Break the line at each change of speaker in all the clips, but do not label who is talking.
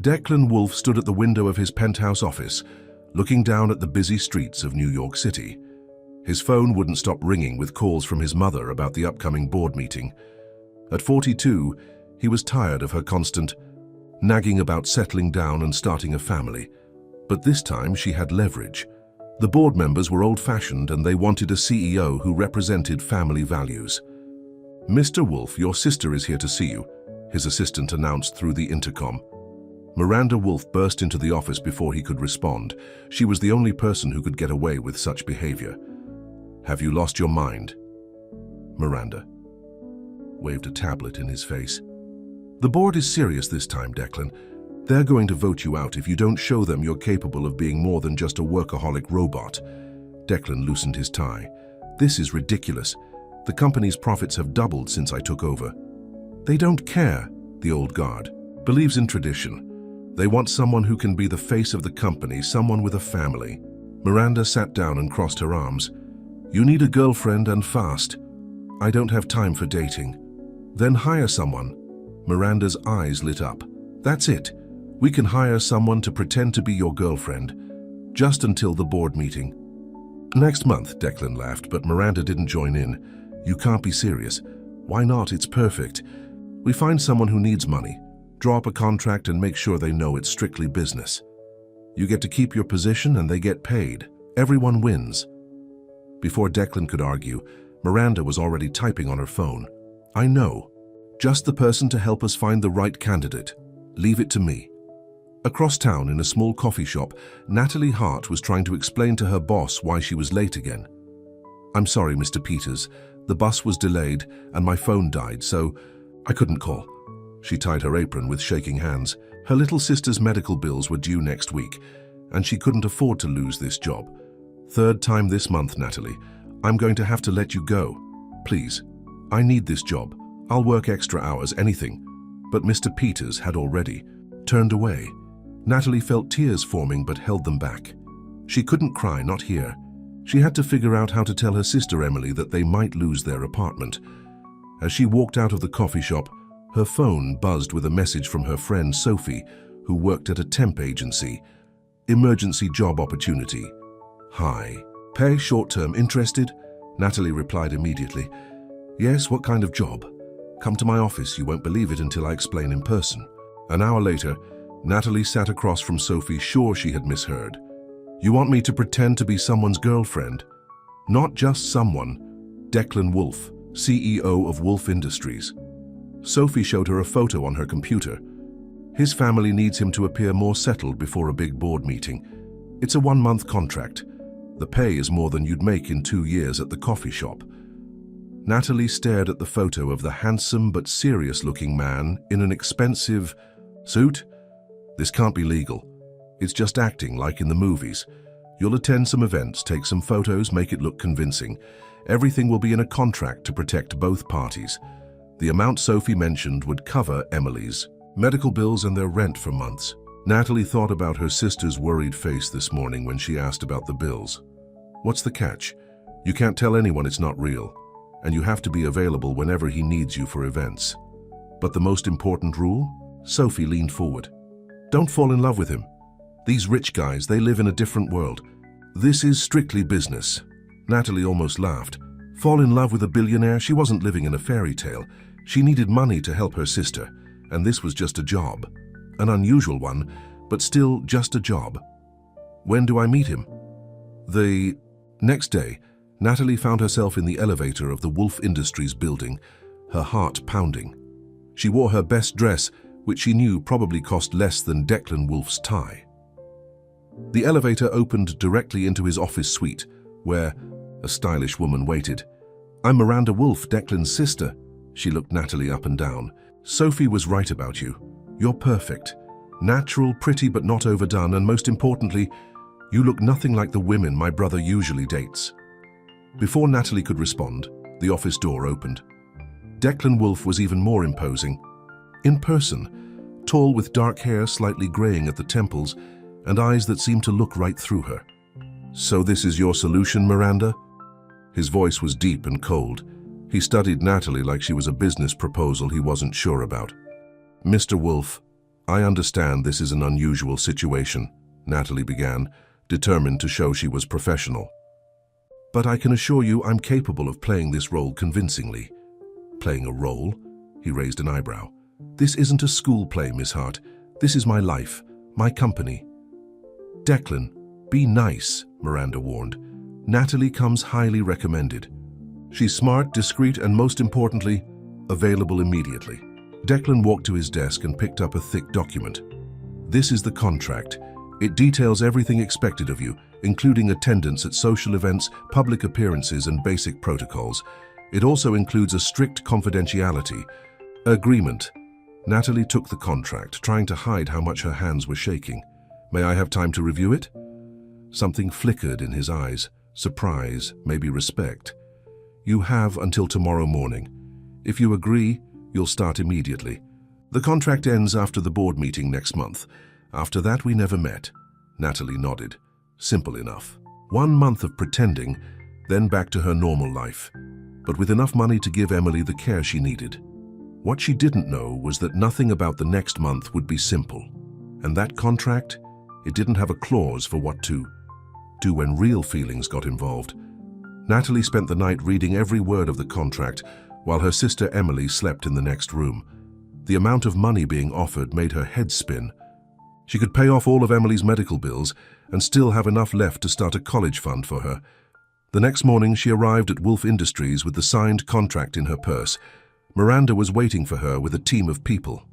Declan Wolfe stood at the window of his penthouse office, looking down at the busy streets of New York City. His phone wouldn't stop ringing with calls from his mother about the upcoming board meeting. At 42, he was tired of her constant nagging about settling down and starting a family. But this time she had leverage. The board members were old-fashioned and they wanted a CEO who represented family values. "Mr. Wolfe, your sister is here to see you," his assistant announced through the intercom. Miranda Wolfe burst into the office before he could respond. She was the only person who could get away with such behavior. "Have you lost your mind?" Miranda waved a tablet in his face. "The board is serious this time, Declan. They're going to vote you out if you don't show them you're capable of being more than just a workaholic robot." Declan loosened his tie. "This is ridiculous. The company's profits have doubled since I took over." "They don't care," the old guard believes in tradition. "They want someone who can be the face of the company, someone with a family." Miranda sat down and crossed her arms. "You need a girlfriend and fast." "I don't have time for dating." "Then hire someone." Miranda's eyes lit up. "That's it. We can hire someone to pretend to be your girlfriend, just until the board meeting." "Next month," Declan laughed, but Miranda didn't join in. "You can't be serious." "Why not? It's perfect. We find someone who needs money, draw up a contract and make sure they know it's strictly business. You get to keep your position and they get paid. Everyone wins." Before Declan could argue, Miranda was already typing on her phone. "I know. Just the person to help us find the right candidate. Leave it to me." Across town, in a small coffee shop, Natalie Hart was trying to explain to her boss why she was late again. "I'm sorry, Mr. Peters. The bus was delayed and my phone died, so I couldn't call." She tied her apron with shaking hands. Her little sister's medical bills were due next week, and she couldn't afford to lose this job. "Third time this month, Natalie. I'm going to have to let you go. Please. I need this job. I'll work extra hours, anything." But Mr. Peters had already turned away. Natalie felt tears forming but held them back. She couldn't cry, not here. She had to figure out how to tell her sister Emily that they might lose their apartment. As she walked out of the coffee shop, her phone buzzed with a message from her friend Sophie, who worked at a temp agency. "Emergency job opportunity. Hi. Pay short-term, interested?" Natalie replied immediately. "Yes, what kind of job?" "Come to my office, you won't believe it until I explain in person." An hour later, Natalie sat across from Sophie, sure she had misheard. "You want me to pretend to be someone's girlfriend?" "Not just someone. Declan Wolfe, CEO of Wolfe Industries." Sophie showed her a photo on her computer. "His family needs him to appear more settled before a big board meeting. It's a 1-month contract. The pay is more than you'd make in 2 years at the coffee shop." Natalie stared at the photo of the handsome but serious-looking man in an expensive suit. "This can't be legal. It's just acting like in the movies. You'll attend some events, take some photos, make it look convincing. Everything will be in a contract to protect both parties." The amount Sophie mentioned would cover Emily's medical bills and their rent for months. Natalie thought about her sister's worried face this morning when she asked about the bills. "What's the catch? You can't tell anyone it's not real, and you have to be available whenever he needs you for events. But the most important rule?" Sophie leaned forward. "Don't fall in love with him. These rich guys, they live in a different world. This is strictly business." Natalie almost laughed. Fall in love with a billionaire? She wasn't living in a fairy tale. She needed money to help her sister, and this was just a job. An unusual one, but still just a job. "When do I meet him?" The next day, Natalie found herself in the elevator of the Wolfe Industries building, her heart pounding. She wore her best dress, which she knew probably cost less than Declan Wolfe's tie. The elevator opened directly into his office suite, where a stylish woman waited. "I'm Miranda Wolfe, Declan's sister." She looked Natalie up and down. "Sophie was right about you. You're perfect. Natural, pretty but not overdone, and most importantly, you look nothing like the women my brother usually dates." Before Natalie could respond, the office door opened. Declan Wolfe was even more imposing. In person, tall with dark hair slightly graying at the temples and eyes that seemed to look right through her. "So this is your solution, Miranda?" His voice was deep and cold. He studied Natalie like she was a business proposal he wasn't sure about. "Mr. Wolfe, I understand this is an unusual situation, Natalie began, determined to show she was professional. But I can assure you I'm capable of playing this role convincingly. Playing a role? He raised an eyebrow. This isn't a school play, Miss Hart. This is my life, my company. Declan, be nice, Miranda warned. Natalie comes highly recommended. She's smart, discreet, and most importantly, available immediately. Declan walked to his desk and picked up a thick document. This is the contract. It details everything expected of you, including attendance at social events, public appearances, and basic protocols. It also includes a strict confidentiality agreement. Natalie took the contract, trying to hide how much her hands were shaking. May I have time to review it? Something flickered in his eyes. Surprise, maybe respect. You have until tomorrow morning. If you agree, you'll start immediately. The contract ends after the board meeting next month. After that, we never met. Natalie nodded. Simple enough. 1 month of pretending, then back to her normal life. But with enough money to give Emily the care she needed. What she didn't know was that nothing about the next month would be simple. And that contract, it didn't have a clause for what to do when real feelings got involved. Natalie spent the night reading every word of the contract, while her sister Emily slept in the next room. The amount of money being offered made her head spin. She could pay off all of Emily's medical bills and still have enough left to start a college fund for her. The next morning, she arrived at Wolf Industries with the signed contract in her purse. Miranda was waiting for her with a team of people.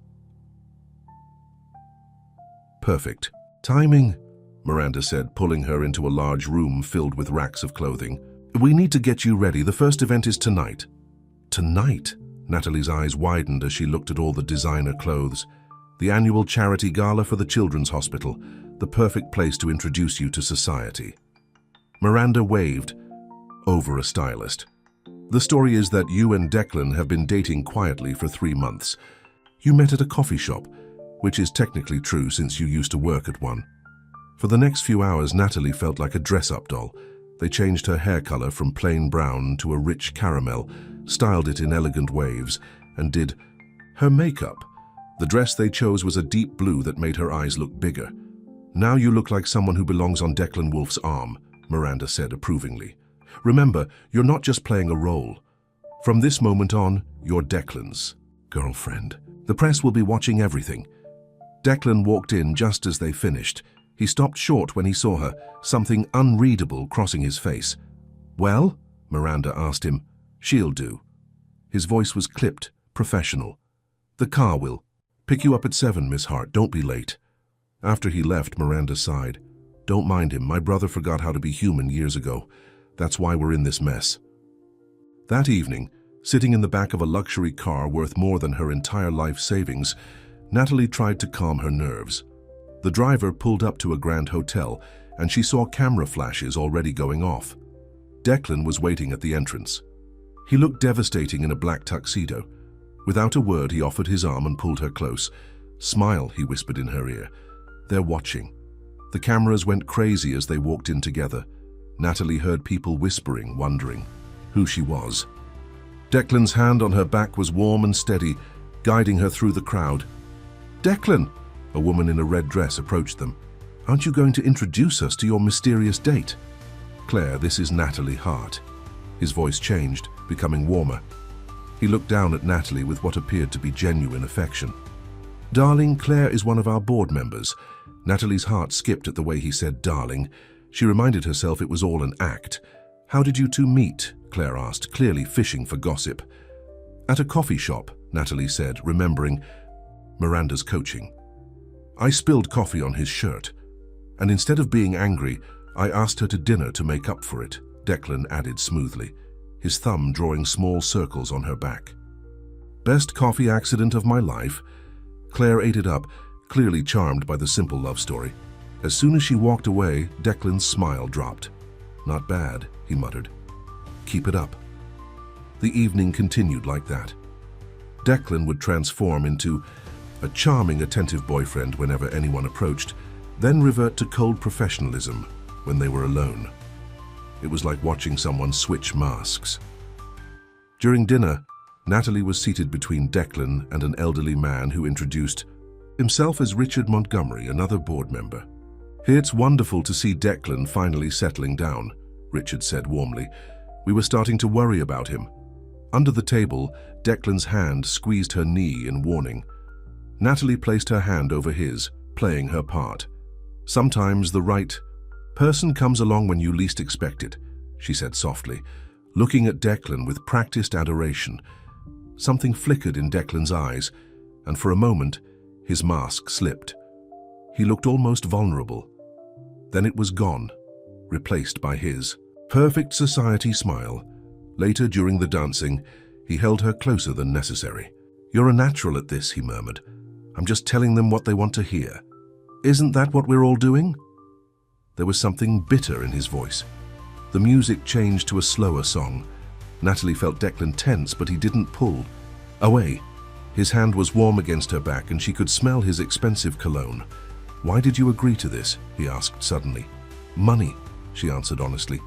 Perfect timing, Miranda said, pulling her into a large room filled with racks of clothing. We need to get you ready. The first event is tonight. Tonight? Natalie's eyes widened as she looked at all the designer clothes. The annual charity gala for the Children's Hospital, the perfect place to introduce you to society. Miranda waved over a stylist. The story is that you and Declan have been dating quietly for 3 months. You met at a coffee shop, which is technically true since you used to work at one. For the next few hours, Natalie felt like a dress-up doll. They changed her hair color from plain brown to a rich caramel, styled it in elegant waves, and did her makeup. The dress they chose was a deep blue that made her eyes look bigger. Now you look like someone who belongs on Declan Wolf's arm, Miranda said approvingly. Remember, you're not just playing a role. From this moment on, you're Declan's girlfriend. The press will be watching everything. Declan walked in just as they finished. He stopped short when he saw her, something unreadable crossing his face. Well? Miranda asked him. She'll do. His voice was clipped, professional. The car will. Pick you up at 7, Miss Hart. Don't be late. After he left, Miranda sighed. Don't mind him. My brother forgot how to be human years ago. That's why we're in this mess. That evening, sitting in the back of a luxury car worth more than her entire life savings, Natalie tried to calm her nerves. The driver pulled up to a grand hotel, and she saw camera flashes already going off. Declan was waiting at the entrance. He looked devastating in a black tuxedo. Without a word, he offered his arm and pulled her close. Smile, he whispered in her ear. They're watching. The cameras went crazy as they walked in together. Natalie heard people whispering, wondering who she was. Declan's hand on her back was warm and steady, guiding her through the crowd. Declan! A woman in a red dress approached them. Aren't you going to introduce us to your mysterious date? Claire, this is Natalie Hart. His voice changed, becoming warmer. He looked down at Natalie with what appeared to be genuine affection. Darling, Claire is one of our board members. Natalie's heart skipped at the way he said darling. She reminded herself it was all an act. How did you two meet? Claire asked, clearly fishing for gossip. At a coffee shop, Natalie said, remembering Miranda's coaching. I spilled coffee on his shirt, and instead of being angry, I asked her to dinner to make up for it, Declan added smoothly, his thumb drawing small circles on her back. Best coffee accident of my life? Claire ate it up, clearly charmed by the simple love story. As soon as she walked away, Declan's smile dropped. Not bad, he muttered. Keep it up. The evening continued like that. Declan would transform into a charming, attentive boyfriend whenever anyone approached, then revert to cold professionalism when they were alone. It was like watching someone switch masks. During dinner, Natalie was seated between Declan and an elderly man who introduced, himself as Richard Montgomery, another board member. "It's wonderful to see Declan finally settling down," Richard said warmly. "We were starting to worry about him." Under the table, Declan's hand squeezed her knee in warning. Natalie placed her hand over his, playing her part. "Sometimes the right person comes along when you least expect it," she said softly, looking at Declan with practiced adoration. Something flickered in Declan's eyes, and for a moment, his mask slipped. He looked almost vulnerable. Then it was gone, replaced by his perfect society smile. Later, during the dancing, he held her closer than necessary. "You're a natural at this," he murmured. "I'm just telling them what they want to hear. Isn't that what we're all doing?" There was something bitter in his voice. The music changed to a slower song. Natalie felt Declan tense, but he didn't pull away. His hand was warm against her back, and she could smell his expensive cologne. "Why did you agree to this?" he asked suddenly. "Money," she answered honestly.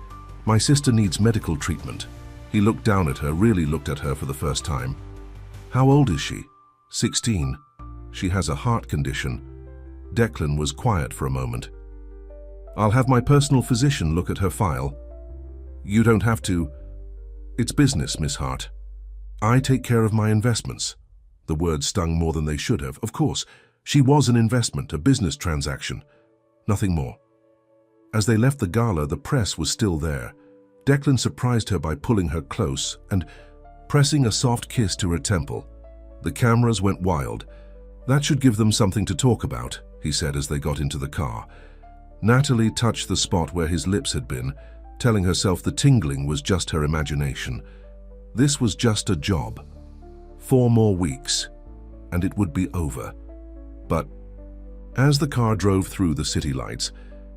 "My sister needs medical treatment." He looked down at her, really looked at her for the first time. "How old is she?" 16. "She has a heart condition." Declan was quiet for a moment. "I'll have my personal physician look at her file." "You don't have to." "It's business, Miss Hart. I take care of my investments." The words stung more than they should have. Of course, she was an investment, a business transaction. Nothing more. As they left the gala, the press was still there. Declan surprised her by pulling her close and pressing a soft kiss to her temple. The cameras went wild. "That should give them something to talk about," he said as they got into the car. Natalie touched the spot where his lips had been, telling herself the tingling was just her imagination. This was just a job. 4 more weeks, and it would be over. But as the car drove through the city lights,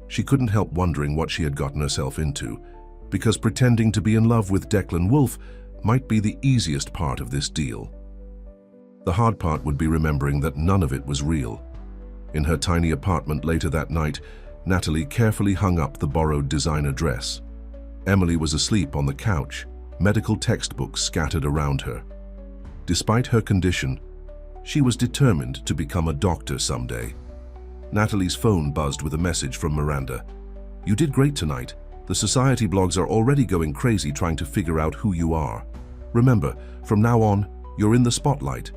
she couldn't help wondering what she had gotten herself into, because pretending to be in love with Declan Wolfe might be the easiest part of this deal. The hard part would be remembering that none of it was real. In her tiny apartment later that night, Natalie carefully hung up the borrowed designer dress. Emily was asleep on the couch, medical textbooks scattered around her. Despite her condition, she was determined to become a doctor someday. Natalie's phone buzzed with a message from Miranda. "You did great tonight. The society blogs are already going crazy trying to figure out who you are. Remember, from now on, you're in the spotlight.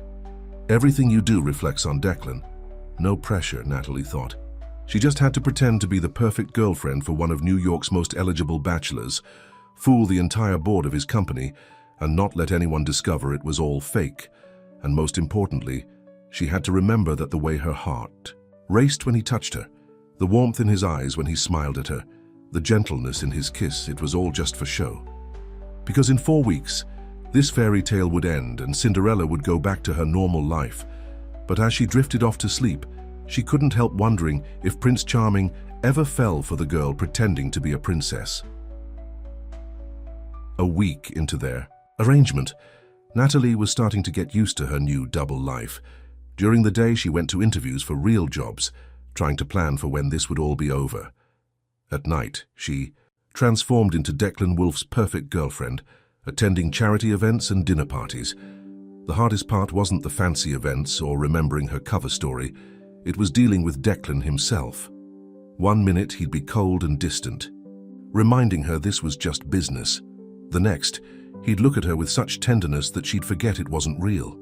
Everything you do reflects on Declan." No pressure, Natalie thought. She just had to pretend to be the perfect girlfriend for one of New York's most eligible bachelors, fool the entire board of his company, and not let anyone discover it was all fake. And most importantly, she had to remember that the way her heart raced when he touched her, the warmth in his eyes when he smiled at her, the gentleness in his kiss, it was all just for show. Because in 4 weeks, this fairy tale would end and Cinderella would go back to her normal life. But as she drifted off to sleep, she couldn't help wondering if Prince Charming ever fell for the girl pretending to be a princess. A week into their arrangement, Natalie was starting to get used to her new double life. During the day, she went to interviews for real jobs, trying to plan for when this would all be over. At night, she transformed into Declan Wolfe's perfect girlfriend, attending charity events and dinner parties. The hardest part wasn't the fancy events or remembering her cover story. It was dealing with Declan himself. 1 minute he'd be cold and distant, reminding her this was just business. The next, he'd look at her with such tenderness that she'd forget it wasn't real.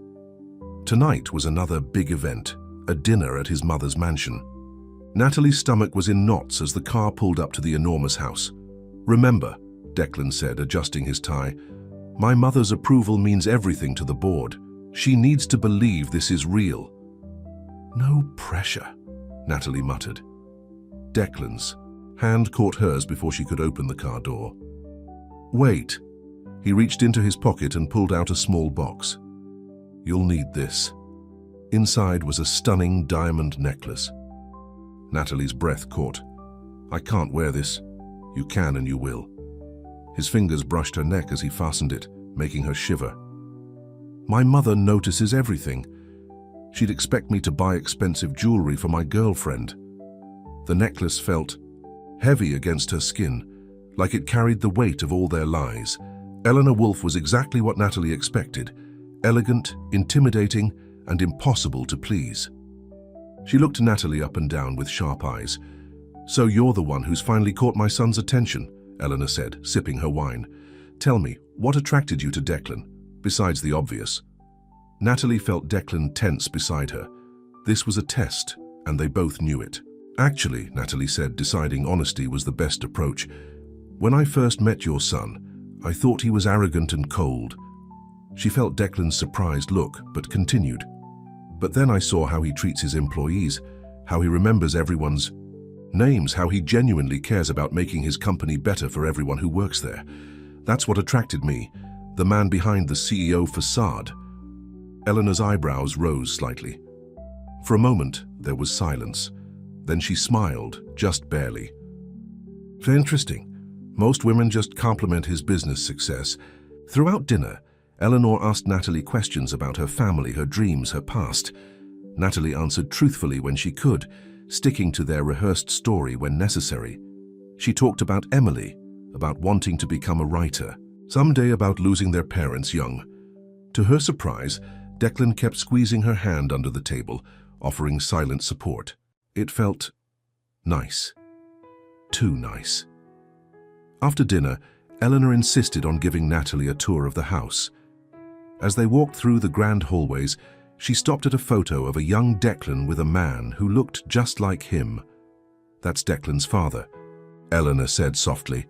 Tonight was another big event, a dinner at his mother's mansion. Natalie's stomach was in knots as the car pulled up to the enormous house. "Remember," Declan said, adjusting his tie, "my mother's approval means everything to the board. She needs to believe this is real." "No pressure," Natalie muttered. Declan's hand caught hers before she could open the car door. "Wait." He reached into his pocket and pulled out a small box. "You'll need this." Inside was a stunning diamond necklace. Natalie's breath caught. "I can't wear this." "You can and you will." His fingers brushed her neck as he fastened it, making her shiver. "My mother notices everything. She'd expect me to buy expensive jewelry for my girlfriend." The necklace felt heavy against her skin, like it carried the weight of all their lies. Eleanor Wolfe was exactly what Natalie expected: elegant, intimidating, and impossible to please. She looked Natalie up and down with sharp eyes. "So you're the one who's finally caught my son's attention," Eleanor said, sipping her wine. "Tell me, what attracted you to Declan, besides the obvious?" Natalie felt Declan tense beside her. This was a test, and they both knew it. "Actually," Natalie said, deciding honesty was the best approach, "when I first met your son, I thought he was arrogant and cold." She felt Declan's surprised look, but continued. "But then I saw how he treats his employees, how he remembers everyone's names, how he genuinely cares about making his company better for everyone who works there. That's what attracted me, the man behind the CEO facade." Eleanor's eyebrows rose slightly. For a moment, there was silence. Then she smiled, just barely. "Interesting. Most women just compliment his business success." Throughout dinner, Eleanor asked Natalie questions about her family, her dreams, her past. Natalie answered truthfully when she could, sticking to their rehearsed story when necessary. She talked about Emily, about wanting to become a writer, someday about losing their parents young. To her surprise, Declan kept squeezing her hand under the table, offering silent support. It felt nice. Too nice. After dinner, Eleanor insisted on giving Natalie a tour of the house. As they walked through the grand hallways, she stopped at a photo of a young Declan with a man who looked just like him. "That's Declan's father," Eleanor said softly.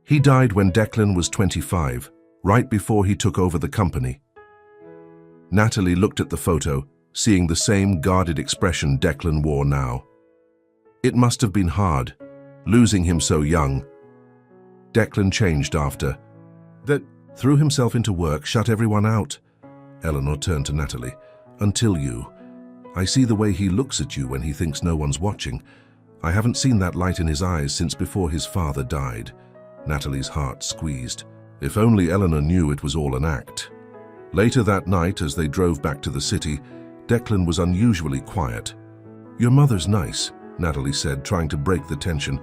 "He died when Declan was 25, right before he took over the company." Natalie looked at the photo, seeing the same guarded expression Declan wore now. "It must have been hard, losing him so young." Declan changed after that, threw himself into work, shut everyone out. Eleanor turned to Natalie. "Until you. I see the way he looks at you when he thinks no one's watching. I haven't seen that light in his eyes since before his father died." Natalie's heart squeezed. If only Eleanor knew it was all an act. Later that night, as they drove back to the city, Declan was unusually quiet. "Your mother's nice," Natalie said, trying to break the tension.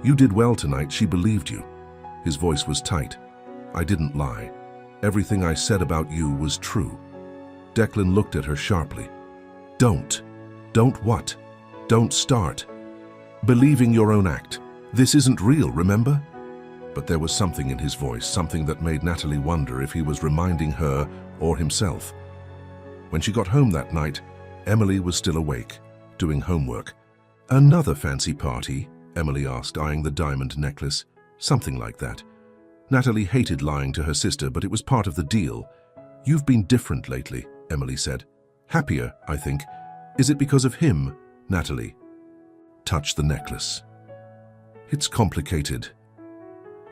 "You did well tonight, she believed you." His voice was tight. "I didn't lie. Everything I said about you was true." Declan looked at her sharply. Don't what? Don't start believing your own act. This isn't real, remember?" But there was something in his voice, something that made Natalie wonder if he was reminding her or himself. When she got home that night, Emily was still awake, doing homework. "Another fancy party?" Emily asked, eyeing the diamond necklace. "Something like that." Natalie hated lying to her sister, but it was part of the deal. "You've been different lately," Emily said. "Happier, I think. Is it because of him?" Natalie touched the necklace. "It's complicated."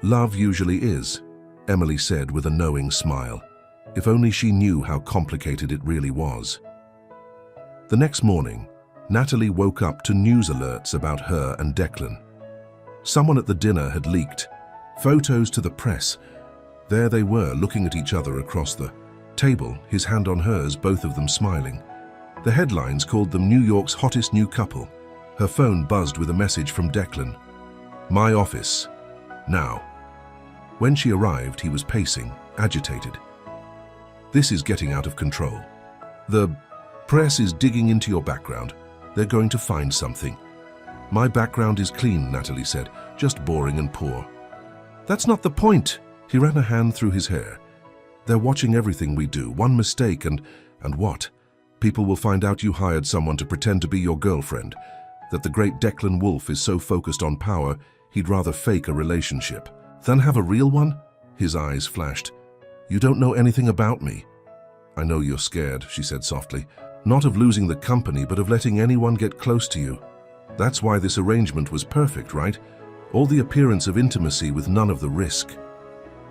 "Love usually is," Emily said with a knowing smile. If only she knew how complicated it really was. The next morning, Natalie woke up to news alerts about her and Declan. Someone at the dinner had leaked photos to the press. There they were, looking at each other across the table, his hand on hers, both of them smiling. The headlines called them New York's hottest new couple. Her phone buzzed with a message from Declan. "My office. Now." When she arrived, he was pacing, agitated. "This is getting out of control. The press is digging into your background. They're going to find something." "My background is clean," Natalie said, "just boring and poor." "That's not the point." He ran a hand through his hair. "They're watching everything we do. One mistake and what? People will find out you hired someone to pretend to be your girlfriend, that the great Declan Wolfe is so focused on power, he'd rather fake a relationship than have a real one." His eyes flashed. "You don't know anything about me." "I know you're scared," she said softly. "Not of losing the company, but of letting anyone get close to you. That's why this arrangement was perfect, right? All the appearance of intimacy with none of the risk."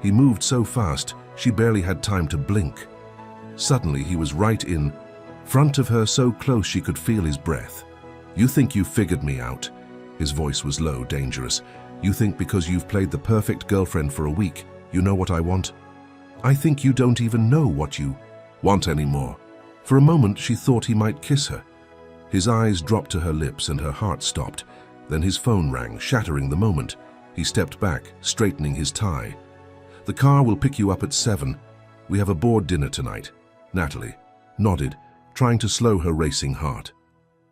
He moved so fast, she barely had time to blink. Suddenly, he was right in front of her, so close she could feel his breath. "You think you figured me out?" His voice was low, dangerous. "You think because you've played the perfect girlfriend for a week, you know what I want? I think you don't even know what you want anymore." For a moment, she thought he might kiss her. His eyes dropped to her lips and her heart stopped. Then his phone rang, shattering the moment. He stepped back, straightening his tie. "The car will pick you up at 7. We have a board dinner tonight." Natalie nodded, trying to slow her racing heart.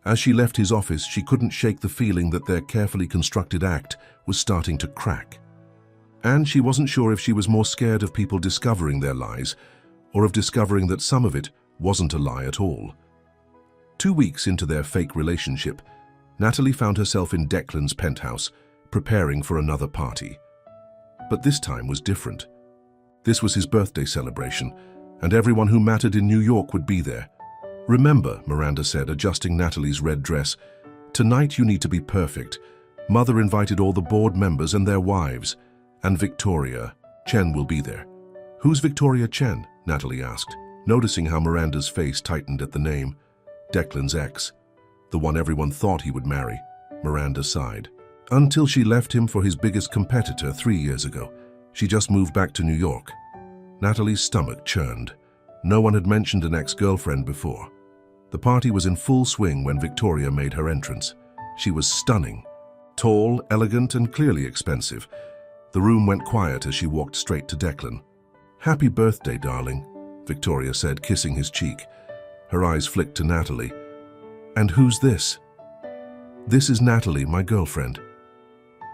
As she left his office, she couldn't shake the feeling that their carefully constructed act was starting to crack. And she wasn't sure if she was more scared of people discovering their lies or of discovering that some of it wasn't a lie at all. 2 weeks into their fake relationship, Natalie found herself in Declan's penthouse, preparing for another party. But this time was different. This was his birthday celebration, and everyone who mattered in New York would be there. "Remember," Miranda said, adjusting Natalie's red dress, "tonight you need to be perfect. Mother invited all the board members and their wives, and Victoria Chen will be there." "Who's Victoria Chen?" Natalie asked, noticing how Miranda's face tightened at the name. "Declan's ex, the one everyone thought he would marry." Miranda sighed. "Until she left him for his biggest competitor 3 years ago. She just moved back to New York." Natalie's stomach churned. No one had mentioned an ex-girlfriend before. The party was in full swing when Victoria made her entrance. She was stunning. Tall, elegant, and clearly expensive. The room went quiet as she walked straight to Declan. "Happy birthday, darling," Victoria said, kissing his cheek. Her eyes flicked to Natalie. "And who's this?" "This is Natalie, my girlfriend."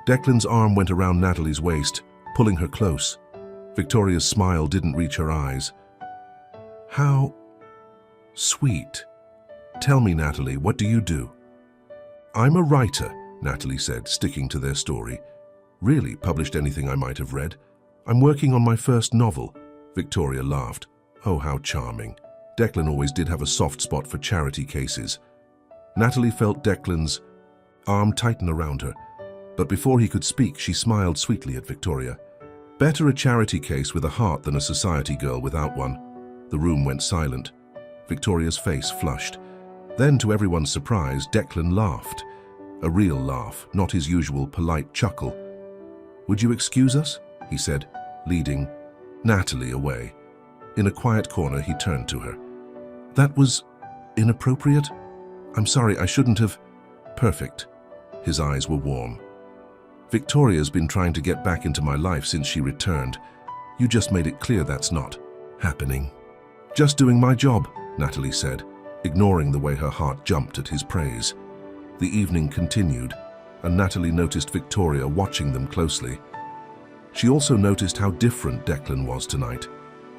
Declan's arm went around Natalie's waist, pulling her close. Victoria's smile didn't reach her eyes. "How sweet. Tell me, Natalie, what do you do?" "I'm a writer," Natalie said, sticking to their story. "Really, published anything I might have read? I'm working on my first novel." Victoria laughed. "Oh, how charming." Declan always did have a soft spot for charity cases. Natalie felt Declan's arm tighten around her, but before he could speak, she smiled sweetly at Victoria. "Better a charity case with a heart than a society girl without one." The room went silent. Victoria's face flushed. Then, to everyone's surprise, Declan laughed. A real laugh, not his usual polite chuckle. "Would you excuse us?" he said, leading Natalie away. In a quiet corner, he turned to her. "That was inappropriate? I'm sorry, I shouldn't have..." "Perfect." His eyes were warm. "Victoria's been trying to get back into my life since she returned. You just made it clear that's not happening." "Just doing my job," Natalie said, ignoring the way her heart jumped at his praise. The evening continued, and Natalie noticed Victoria watching them closely. She also noticed how different Declan was tonight.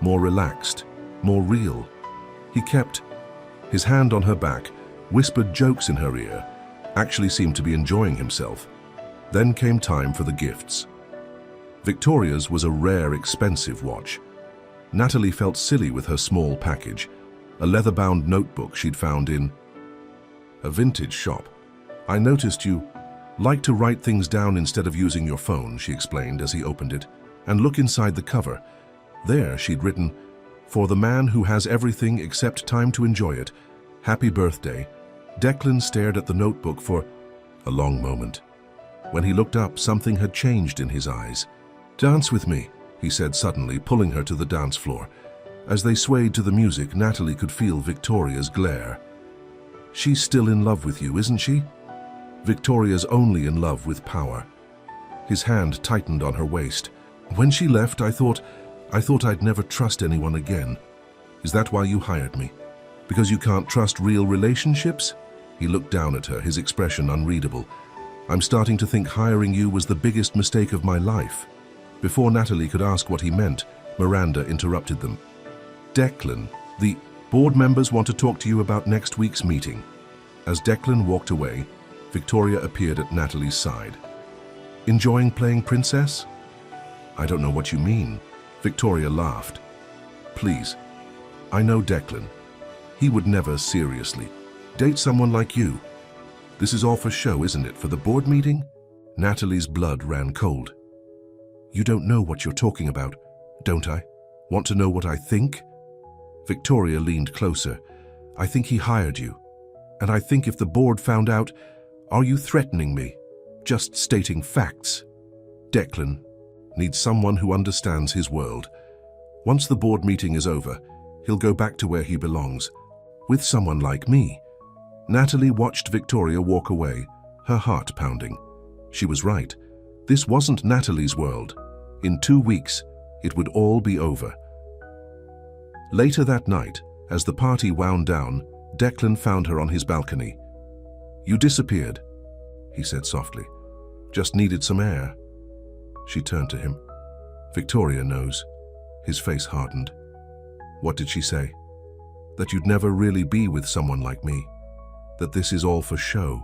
More relaxed, more real. He kept his hand on her back, whispered jokes in her ear, actually seemed to be enjoying himself. Then came time for the gifts. Victoria's was a rare, expensive watch. Natalie felt silly with her small package, a leather-bound notebook she'd found in a vintage shop. "I noticed you like to write things down instead of using your phone," she explained as he opened it. "And look inside the cover. There she'd written, 'For the man who has everything except time to enjoy it, happy birthday.'" Declan stared at the notebook for a long moment. When he looked up, something had changed in his eyes. "Dance with me," he said suddenly, pulling her to the dance floor. As they swayed to the music, Natalie could feel Victoria's glare. "She's still in love with you, isn't she?" "Victoria's only in love with power." His hand tightened on her waist. "When she left, I thought I'd never trust anyone again. Is that why you hired me? Because you can't trust real relationships?" He looked down at her, his expression unreadable. "I'm starting to think hiring you was the biggest mistake of my life." Before Natalie could ask what he meant, Miranda interrupted them. "Declan, the board members want to talk to you about next week's meeting." As Declan walked away, Victoria appeared at Natalie's side. "Enjoying playing princess?" "I don't know what you mean." Victoria laughed. "Please, I know Declan. He would never seriously date someone like you. This is all for show, isn't it, for the board meeting?" Natalie's blood ran cold. "You don't know what you're talking about, don't I? Want to know what I think?" Victoria leaned closer. "I think he hired you. And I think if the board found out, are you threatening me? Just stating facts. Declan needs someone who understands his world. Once the board meeting is over, he'll go back to where he belongs, with someone like me." Natalie watched Victoria walk away, her heart pounding. She was right. This wasn't Natalie's world. In 2 weeks, it would all be over. Later that night, as the party wound down, Declan found her on his balcony. "You disappeared," he said softly. "Just needed some air." She turned to him. "Victoria knows." His face hardened. "What did she say?" "That you'd never really be with someone like me. That this is all for show."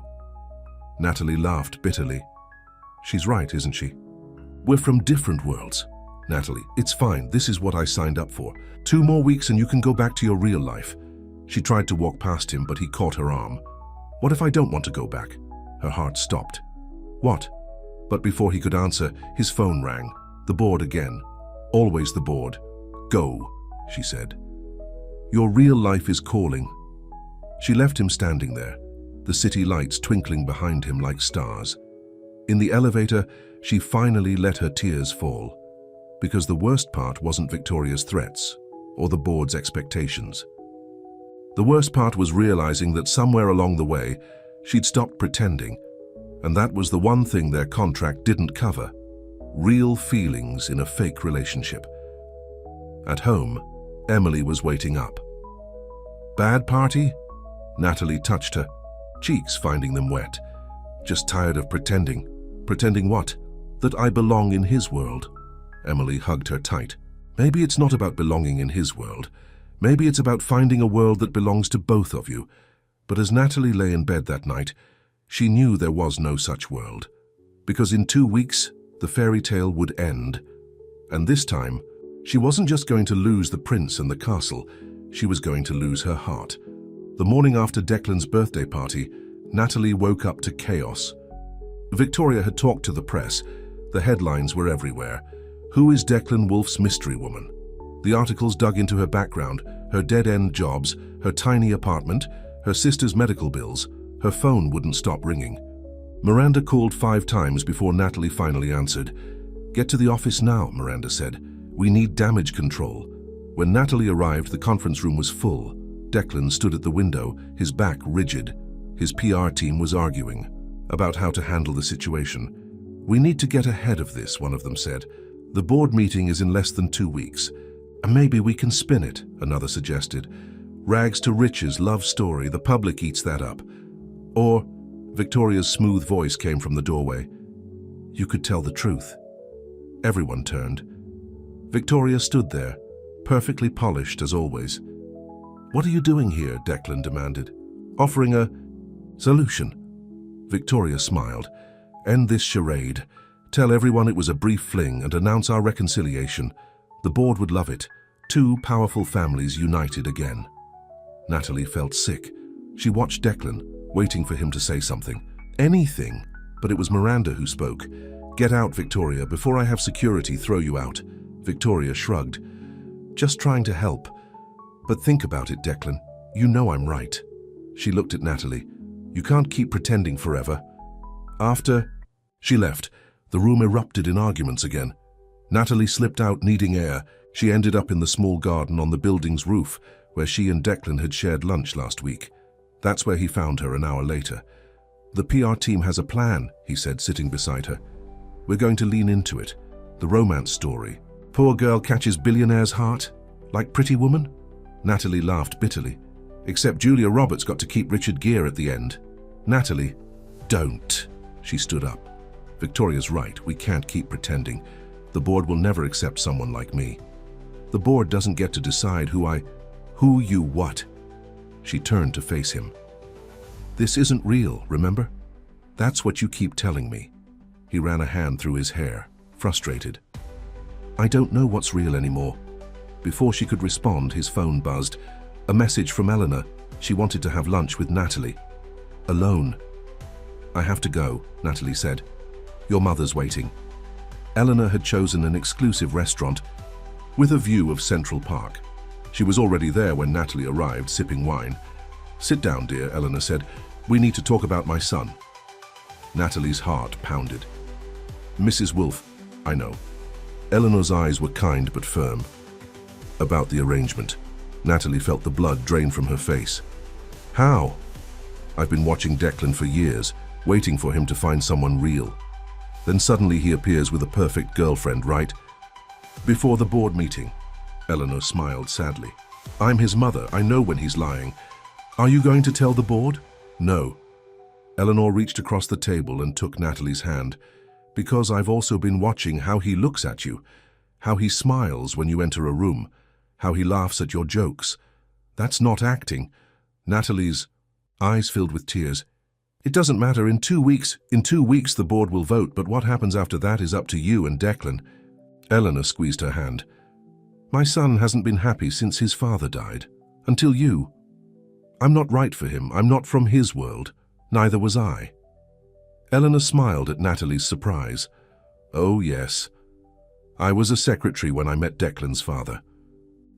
Natalie laughed bitterly. "She's right, isn't she? We're from different worlds." "Natalie, it's fine. This is what I signed up for. 2 more weeks and you can go back to your real life." She tried to walk past him, but he caught her arm. "What if I don't want to go back?" Her heart stopped. "What?" But before he could answer, his phone rang. The board again. Always the board. "Go," she said. "Your real life is calling." She left him standing there, the city lights twinkling behind him like stars. In the elevator, she finally let her tears fall, because the worst part wasn't Victoria's threats or the board's expectations. The worst part was realizing that somewhere along the way, she'd stopped pretending, and that was the one thing their contract didn't cover: real feelings in a fake relationship. At home, Emily was waiting up. "Bad party?" Natalie touched her, cheeks finding them wet. "Just tired of pretending." "Pretending what?" "That I belong in his world." Emily hugged her tight. "Maybe it's not about belonging in his world. Maybe it's about finding a world that belongs to both of you." But as Natalie lay in bed that night, she knew there was no such world. Because in 2 weeks, the fairy tale would end. And this time, she wasn't just going to lose the prince and the castle, she was going to lose her heart. The morning after Declan's birthday party, Natalie woke up to chaos. Victoria had talked to the press. The headlines were everywhere. "Who is Declan Wolf's mystery woman?" The articles dug into her background, her dead-end jobs, her tiny apartment, her sister's medical bills. Her phone wouldn't stop ringing. Miranda called 5 times before Natalie finally answered. "Get to the office now," Miranda said. "We need damage control." When Natalie arrived, the conference room was full. Declan stood at the window, his back rigid. His PR team was arguing about how to handle the situation. "We need to get ahead of this," one of them said. "The board meeting is in less than 2 weeks. And maybe we can spin it," another suggested. "Rags to riches love story, the public eats that up." Or, Victoria's smooth voice came from the doorway, "You could tell the truth." Everyone turned. Victoria stood there, perfectly polished as always. "What are you doing here?" Declan demanded. "Offering a solution." Victoria smiled. "End this charade. Tell everyone it was a brief fling and announce our reconciliation. The board would love it. 2 powerful families united again." Natalie felt sick. She watched Declan, waiting for him to say something. Anything. But it was Miranda who spoke. "Get out, Victoria, before I have security throw you out." Victoria shrugged. "Just trying to help. But think about it, Declan. You know I'm right." She looked at Natalie. "You can't keep pretending forever." After she left, the room erupted in arguments again. Natalie slipped out needing air. She ended up in the small garden on the building's roof, where she and Declan had shared lunch last week. That's where he found her an hour later. "The PR team has a plan," he said, sitting beside her. "We're going to lean into it. The romance story. Poor girl catches billionaire's heart, like Pretty Woman?" Natalie laughed bitterly. "Except Julia Roberts got to keep Richard Gere at the end." "Natalie, don't." She stood up. "Victoria's right. We can't keep pretending. The board will never accept someone like me. The board doesn't get to decide who you what?" She turned to face him. "This isn't real, remember? That's what you keep telling me." He ran a hand through his hair, frustrated. "I don't know what's real anymore." Before she could respond, his phone buzzed. A message from Eleanor. She wanted to have lunch with Natalie. Alone. "I have to go," Natalie said. "Your mother's waiting." Eleanor had chosen an exclusive restaurant with a view of Central Park. She was already there when Natalie arrived, sipping wine. "Sit down, dear," Eleanor said. "We need to talk about my son." Natalie's heart pounded. "Mrs. Wolfe, I know." Eleanor's eyes were kind but firm. "About the arrangement." Natalie felt the blood drain from her face. "How?" "I've been watching Declan for years, waiting for him to find someone real. Then suddenly he appears with a perfect girlfriend, right? Before the board meeting." Eleanor smiled sadly. "I'm his mother. I know when he's lying. Are you going to tell the board?" "No." Eleanor reached across the table and took Natalie's hand. Because I've also been watching how he looks at you, how he smiles when you enter a room, how he laughs at your jokes. That's not acting. Natalie's eyes filled with tears. It doesn't matter. In 2 weeks the board will vote, but what happens after that is up to you and Declan. Eleanor squeezed her hand. My son hasn't been happy since his father died. Until you. I'm not right for him. I'm not from his world. Neither was I. Eleanor smiled at Natalie's surprise. Oh, yes. I was a secretary when I met Declan's father.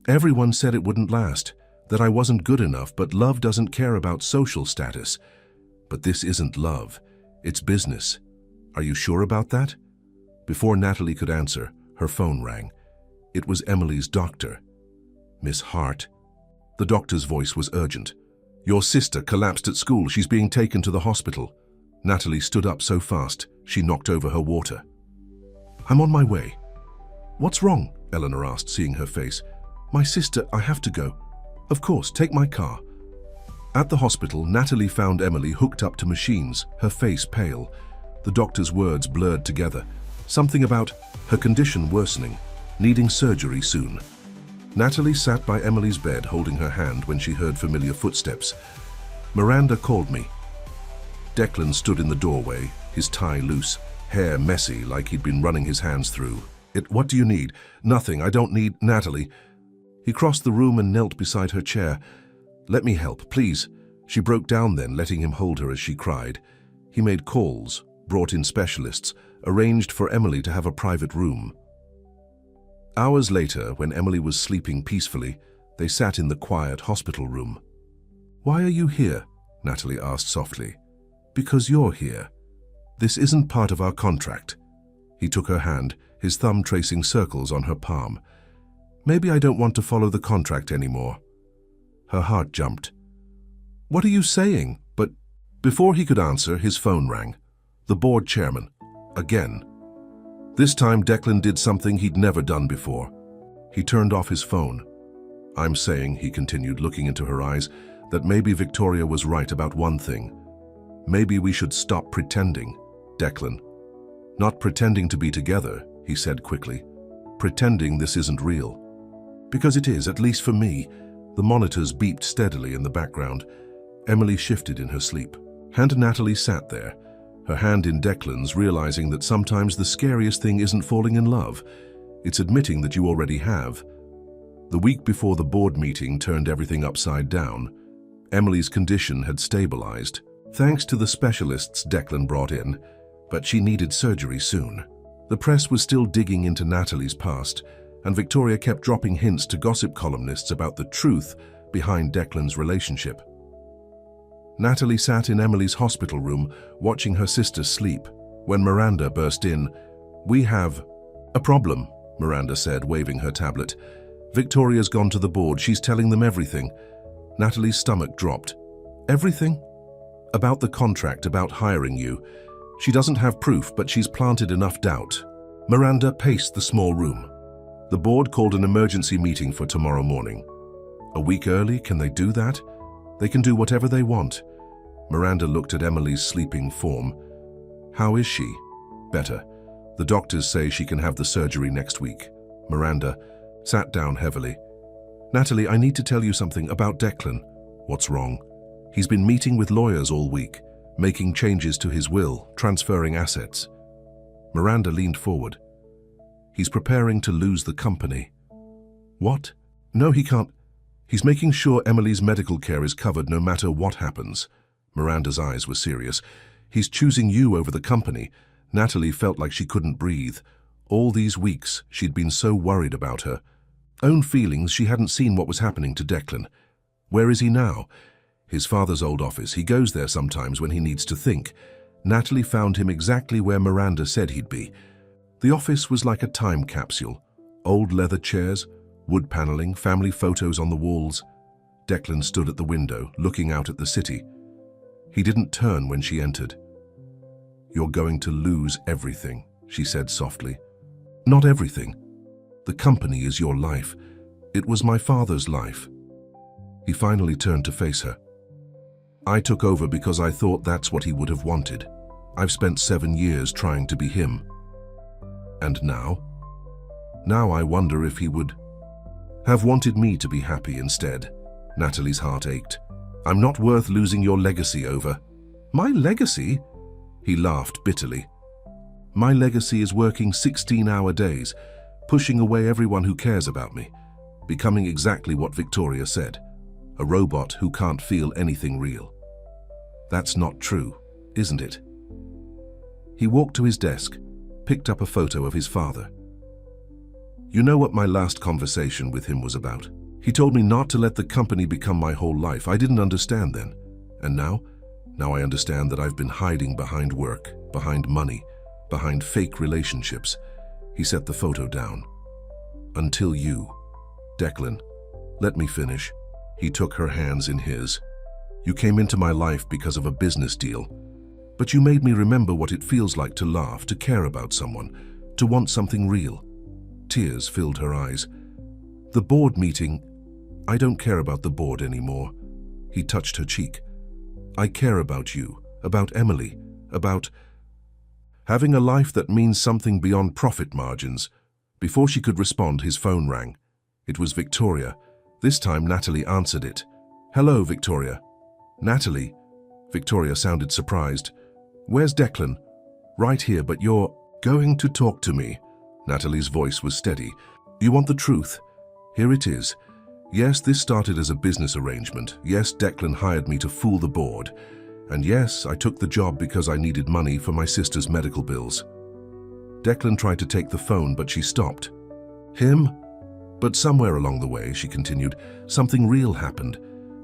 Everyone said it wouldn't last, that I wasn't good enough, but love doesn't care about social status. But this isn't love. It's business. Are you sure about that? Before Natalie could answer, her phone rang. It was Emily's doctor. Miss Hart. The doctor's voice was urgent. Your sister collapsed at school. She's being taken to the hospital. Natalie stood up so fast, she knocked over her water. I'm on my way. What's wrong? Eleanor asked, seeing her face. My sister, I have to go. Of course, take my car. At the hospital, Natalie found Emily hooked up to machines, her face pale. The doctor's words blurred together. Something about her condition worsening, needing surgery soon. Natalie sat by Emily's bed holding her hand when she heard familiar footsteps. Miranda called me. Declan stood in the doorway, his tie loose, hair messy like he'd been running his hands through. What do you need? Nothing, I don't need Natalie. He crossed the room and knelt beside her chair. Let me help, please. She broke down then, letting him hold her as she cried. He made calls, brought in specialists, arranged for Emily to have a private room. Hours later, when Emily was sleeping peacefully, they sat in the quiet hospital room. Why are you here? Natalie asked softly. Because you're here. This isn't part of our contract. He took her hand, his thumb tracing circles on her palm. Maybe I don't want to follow the contract anymore. Her heart jumped. What are you saying? But before he could answer, his phone rang. The board chairman. Again. This time Declan did something he'd never done before. He turned off his phone. I'm saying, he continued, looking into her eyes, that maybe Victoria was right about one thing. Maybe we should stop pretending, Declan. Not pretending to be together, he said quickly. Pretending this isn't real. Because it is, at least for me. The monitors beeped steadily in the background. Emily shifted in her sleep. And Natalie sat there, her hand in Declan's, realizing that sometimes the scariest thing isn't falling in love. It's admitting that you already have. The week before the board meeting turned everything upside down. Emily's condition had stabilized, thanks to the specialists Declan brought in, but she needed surgery soon. The press was still digging into Natalie's past, and Victoria kept dropping hints to gossip columnists about the truth behind Declan's relationship. Natalie sat in Emily's hospital room, watching her sister sleep, when Miranda burst in. We have a problem, Miranda said, waving her tablet. Victoria's gone to the board. She's telling them everything. Natalie's stomach dropped. Everything? About the contract, about hiring you. She doesn't have proof, but she's planted enough doubt. Miranda paced the small room. The board called an emergency meeting for tomorrow morning. A week early, can they do that? They can do whatever they want. Miranda looked at Emily's sleeping form. How is she? Better. The doctors say she can have the surgery next week. Miranda sat down heavily. Natalie, I need to tell you something about Declan. What's wrong? He's been meeting with lawyers all week, making changes to his will, transferring assets. Miranda leaned forward. He's preparing to lose the company. What? No, he can't. He's making sure Emily's medical care is covered no matter what happens. Miranda's eyes were serious. He's choosing you over the company. Natalie felt like she couldn't breathe. All these weeks, she'd been so worried about her own feelings. She hadn't seen what was happening to Declan. Where is he now? His father's old office. He goes there sometimes when he needs to think. Natalie found him exactly where Miranda said he'd be. The office was like a time capsule. Old leather chairs, wood paneling, family photos on the walls. Declan stood at the window, looking out at the city. He didn't turn when she entered. You're going to lose everything, she said softly. Not everything. The company is your life. It was my father's life. He finally turned to face her. I took over because I thought that's what he would have wanted. I've spent 7 years trying to be him. And now? Now I wonder if he would have wanted me to be happy instead. Natalie's heart ached. I'm not worth losing your legacy over. My legacy? He laughed bitterly. My legacy is working 16-hour days, pushing away everyone who cares about me, becoming exactly what Victoria said, a robot who can't feel anything real. That's not true, isn't it? He walked to his desk, picked up a photo of his father. You know what my last conversation with him was about? He told me not to let the company become my whole life. I didn't understand then. And now I understand that I've been hiding behind work, behind money, behind fake relationships. He set the photo down. Until you. Declan, let me finish. He took her hands in his. You came into my life because of a business deal, but you made me remember what it feels like to laugh, to care about someone, to want something real. Tears filled her eyes. The board meeting, I don't care about the board anymore. He touched her cheek. I care about you, about Emily, about having a life that means something beyond profit margins. Before she could respond, his phone rang. It was Victoria. This time Natalie answered it. Hello, Victoria. Natalie. Victoria sounded surprised. Where's Declan? Right here, but you're going to talk to me. Natalie's voice was steady. You want the truth? Here it is. Yes, this started as a business arrangement. Yes, Declan hired me to fool the board. And yes, I took the job because I needed money for my sister's medical bills. Declan tried to take the phone, but she stopped. Him? But somewhere along the way, she continued, something real happened.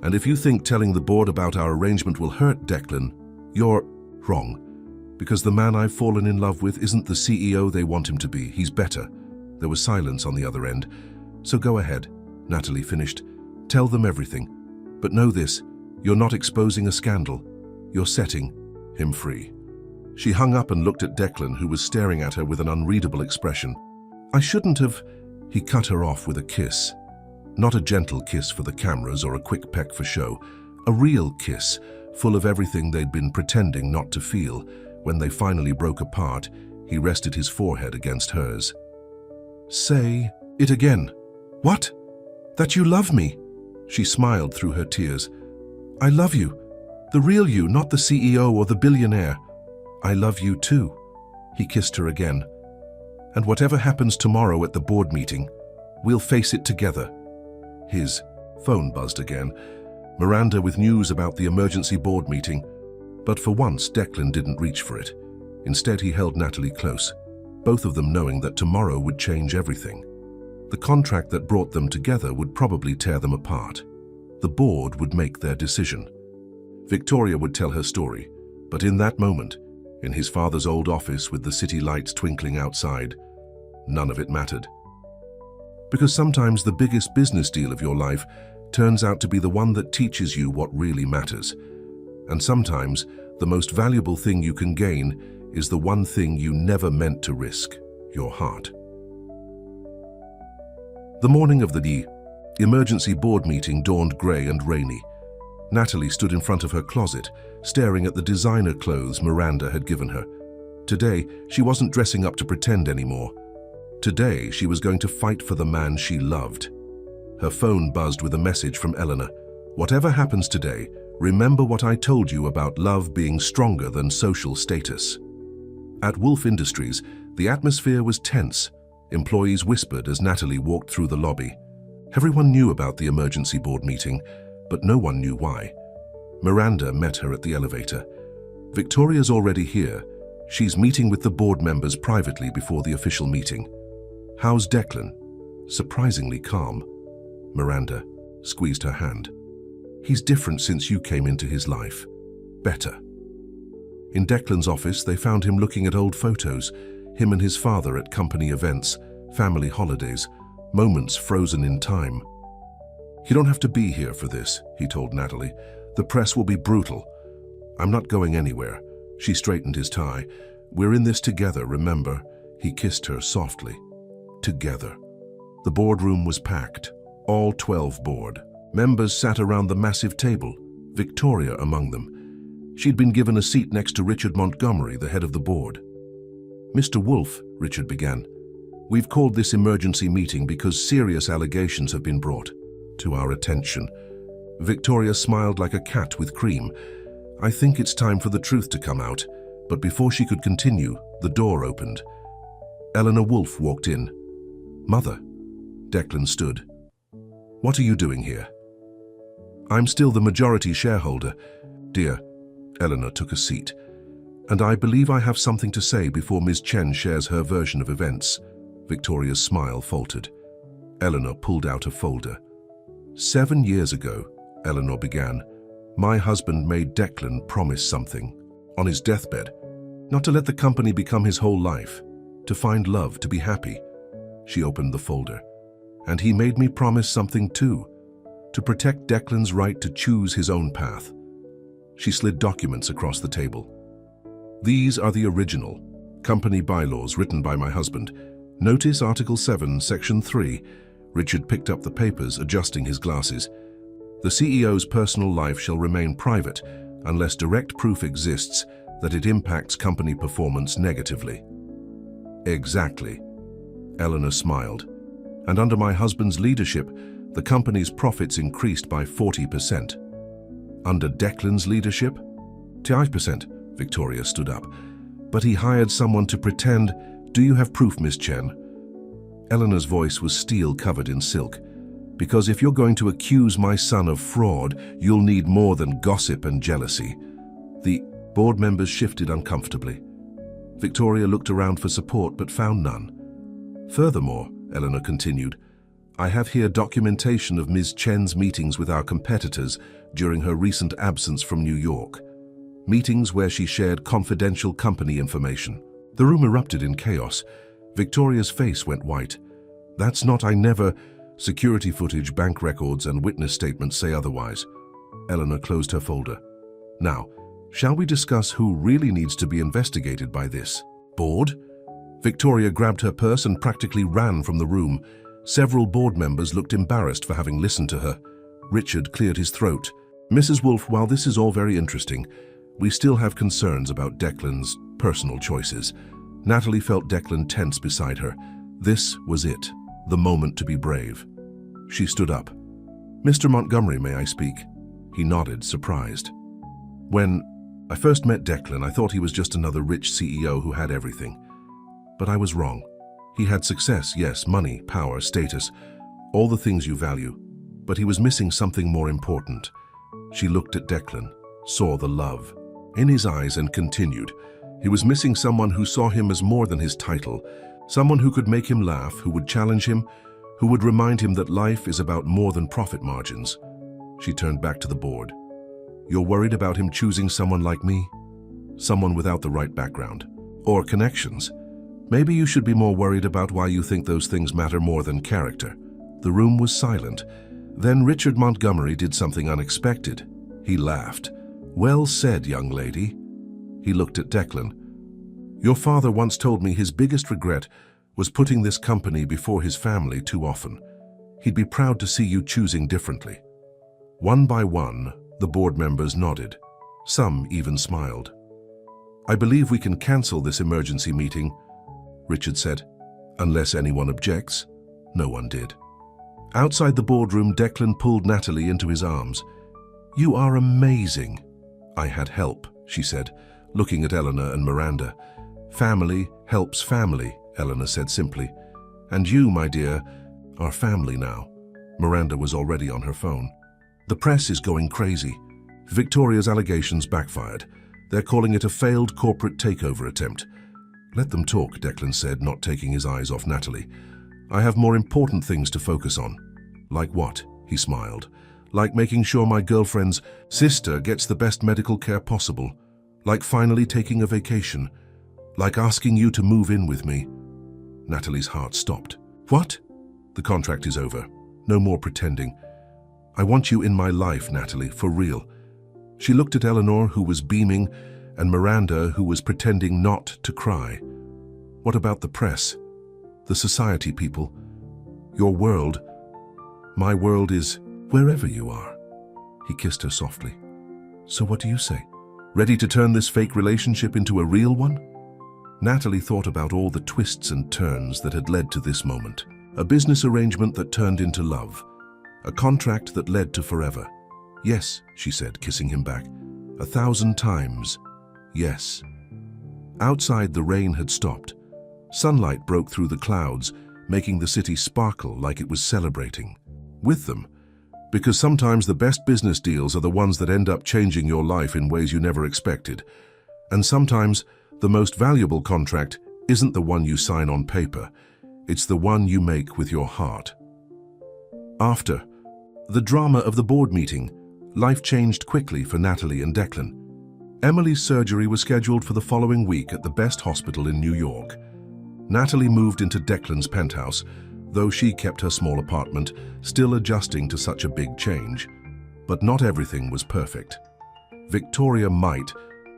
And if you think telling the board about our arrangement will hurt Declan, you're wrong. Because the man I've fallen in love with isn't the CEO they want him to be. He's better. There was silence on the other end. So go ahead, Natalie finished. Tell them everything. But know this, you're not exposing a scandal. You're setting him free. She hung up and looked at Declan, who was staring at her with an unreadable expression. I shouldn't have... He cut her off with a kiss. Not a gentle kiss for the cameras or a quick peck for show. A real kiss, full of everything they'd been pretending not to feel. When they finally broke apart, he rested his forehead against hers. Say it again. What? That you love me? She smiled through her tears. I love you. The real you, not the CEO or the billionaire. I love you too. He kissed her again. And whatever happens tomorrow at the board meeting, we'll face it together. His phone buzzed again. Miranda with news about the emergency board meeting. But for once, Declan didn't reach for it. Instead, he held Natalie close, both of them knowing that tomorrow would change everything. The contract that brought them together would probably tear them apart. The board would make their decision. Victoria would tell her story, but in that moment, in his father's old office with the city lights twinkling outside, none of it mattered. Because sometimes the biggest business deal of your life turns out to be the one that teaches you what really matters. And sometimes the most valuable thing you can gain is the one thing you never meant to risk, your heart. The morning of the emergency board meeting dawned grey and rainy. Natalie stood in front of her closet, staring at the designer clothes Miranda had given her. Today, she wasn't dressing up to pretend anymore. Today, she was going to fight for the man she loved. Her phone buzzed with a message from Eleanor. Whatever happens today, remember what I told you about love being stronger than social status. At Wolf Industries, the atmosphere was tense. Employees whispered as Natalie walked through the lobby. Everyone knew about the emergency board meeting, but no one knew why. Miranda met her at the elevator. Victoria's already here. She's meeting with the board members privately before the official meeting. How's Declan? Surprisingly calm. Miranda squeezed her hand. He's different since you came into his life. Better. In Declan's office, they found him looking at old photos, him and his father at company events, family holidays, moments frozen in time. You don't have to be here for this, he told Natalie. The press will be brutal. I'm not going anywhere. She straightened his tie. We're in this together, remember? He kissed her softly. Together. The boardroom was packed. All 12 board members sat around the massive table. Victoria among them. She'd been given a seat next to Richard Montgomery, the head of the board. "Mr. Wolf," Richard began, "we've called this emergency meeting because serious allegations have been brought to our attention." Victoria smiled like a cat with cream. "I think it's time for the truth to come out." But before she could continue, the door opened. Eleanor Wolf walked in. "Mother." Declan stood. "What are you doing here?" "I'm still the majority shareholder, dear." Eleanor took a seat. "And I believe I have something to say before Ms. Chen shares her version of events." Victoria's smile faltered. Eleanor pulled out a folder. "7 years ago," Eleanor began, "my husband made Declan promise something on his deathbed. Not to let the company become his whole life, to find love, to be happy." She opened the folder. "And he made me promise something too, to protect Declan's right to choose his own path." She slid documents across the table. "These are the original company bylaws written by my husband. Notice Article 7, Section 3. Richard picked up the papers, adjusting his glasses. "The CEO's personal life shall remain private unless direct proof exists that it impacts company performance negatively." "Exactly." Eleanor smiled. "And under my husband's leadership, the company's profits increased by 40%. Under Declan's leadership? 5%. Victoria stood up. "But he hired someone to pretend—" "Do you have proof, Miss Chen?" Eleanor's voice was steel covered in silk. "Because if you're going to accuse my son of fraud, you'll need more than gossip and jealousy." The board members shifted uncomfortably. Victoria looked around for support but found none. "Furthermore," Eleanor continued, "I have here documentation of Ms. Chen's meetings with our competitors during her recent absence from New York. Meetings where she shared confidential company information." The room erupted in chaos. Victoria's face went white. "That's not— I never— Security footage, bank records, and witness statements say otherwise." Eleanor closed her folder. "Now, shall we discuss who really needs to be investigated by this board?" Victoria grabbed her purse and practically ran from the room. Several board members looked embarrassed for having listened to her. Richard cleared his throat. "Mrs. Wolf, while this is all very interesting, we still have concerns about Declan's personal choices." Natalie felt Declan tense beside her. This was it, the moment to be brave. She stood up. "Mr. Montgomery, may I speak?" He nodded, surprised. "When I first met Declan, I thought he was just another rich CEO who had everything. But I was wrong. He had success, yes, money, power, status, all the things you value. But he was missing something more important." She looked at Declan, saw the love in his eyes, and continued. "He was missing someone who saw him as more than his title, someone who could make him laugh, who would challenge him, who would remind him that life is about more than profit margins." She turned back to the board. "You're worried about him choosing someone like me? Someone without the right background or connections? Maybe you should be more worried about why you think those things matter more than character." The room was silent. Then Richard Montgomery did something unexpected. He laughed. "Well said, young lady." He looked at Declan. "Your father once told me his biggest regret was putting this company before his family too often. He'd be proud to see you choosing differently." One by one, the board members nodded. Some even smiled. "I believe we can cancel this emergency meeting," Richard said. "Unless anyone objects." No one did. Outside the boardroom, Declan pulled Natalie into his arms. "You are amazing." "I had help," she said, looking at Eleanor and Miranda. "Family helps family," Eleanor said simply. "And you, my dear, are family now." Miranda was already on her phone. "The press is going crazy. Victoria's allegations backfired. They're calling it a failed corporate takeover attempt." "Let them talk," Declan said, not taking his eyes off Natalie. "I have more important things to focus on." "Like what?" He smiled. "Like making sure my girlfriend's sister gets the best medical care possible. Like finally taking a vacation. Like asking you to move in with me." Natalie's heart stopped. "What?" "The contract is over. No more pretending. I want you in my life, Natalie, for real." She looked at Eleanor, who was beaming, and Miranda, who was pretending not to cry. "What about the press? The society people? Your world? My world is wherever you are." He kissed her softly. So what do you say? Ready to turn this fake relationship into a real one? Natalie thought about all the twists and turns that had led to this moment. A business arrangement that turned into love. A contract that led to forever. Yes, she said, kissing him back. 1,000 times. Yes. Outside, the rain had stopped. Sunlight broke through the clouds, making the city sparkle like it was celebrating. With them, because sometimes the best business deals are the ones that end up changing your life in ways you never expected. And sometimes, the most valuable contract isn't the one you sign on paper. It's the one you make with your heart. After the drama of the board meeting, life changed quickly for Natalie and Declan. Emily's surgery was scheduled for the following week at the best hospital in New York. Natalie moved into Declan's penthouse, though she kept her small apartment, still adjusting to such a big change. But not everything was perfect. Victoria might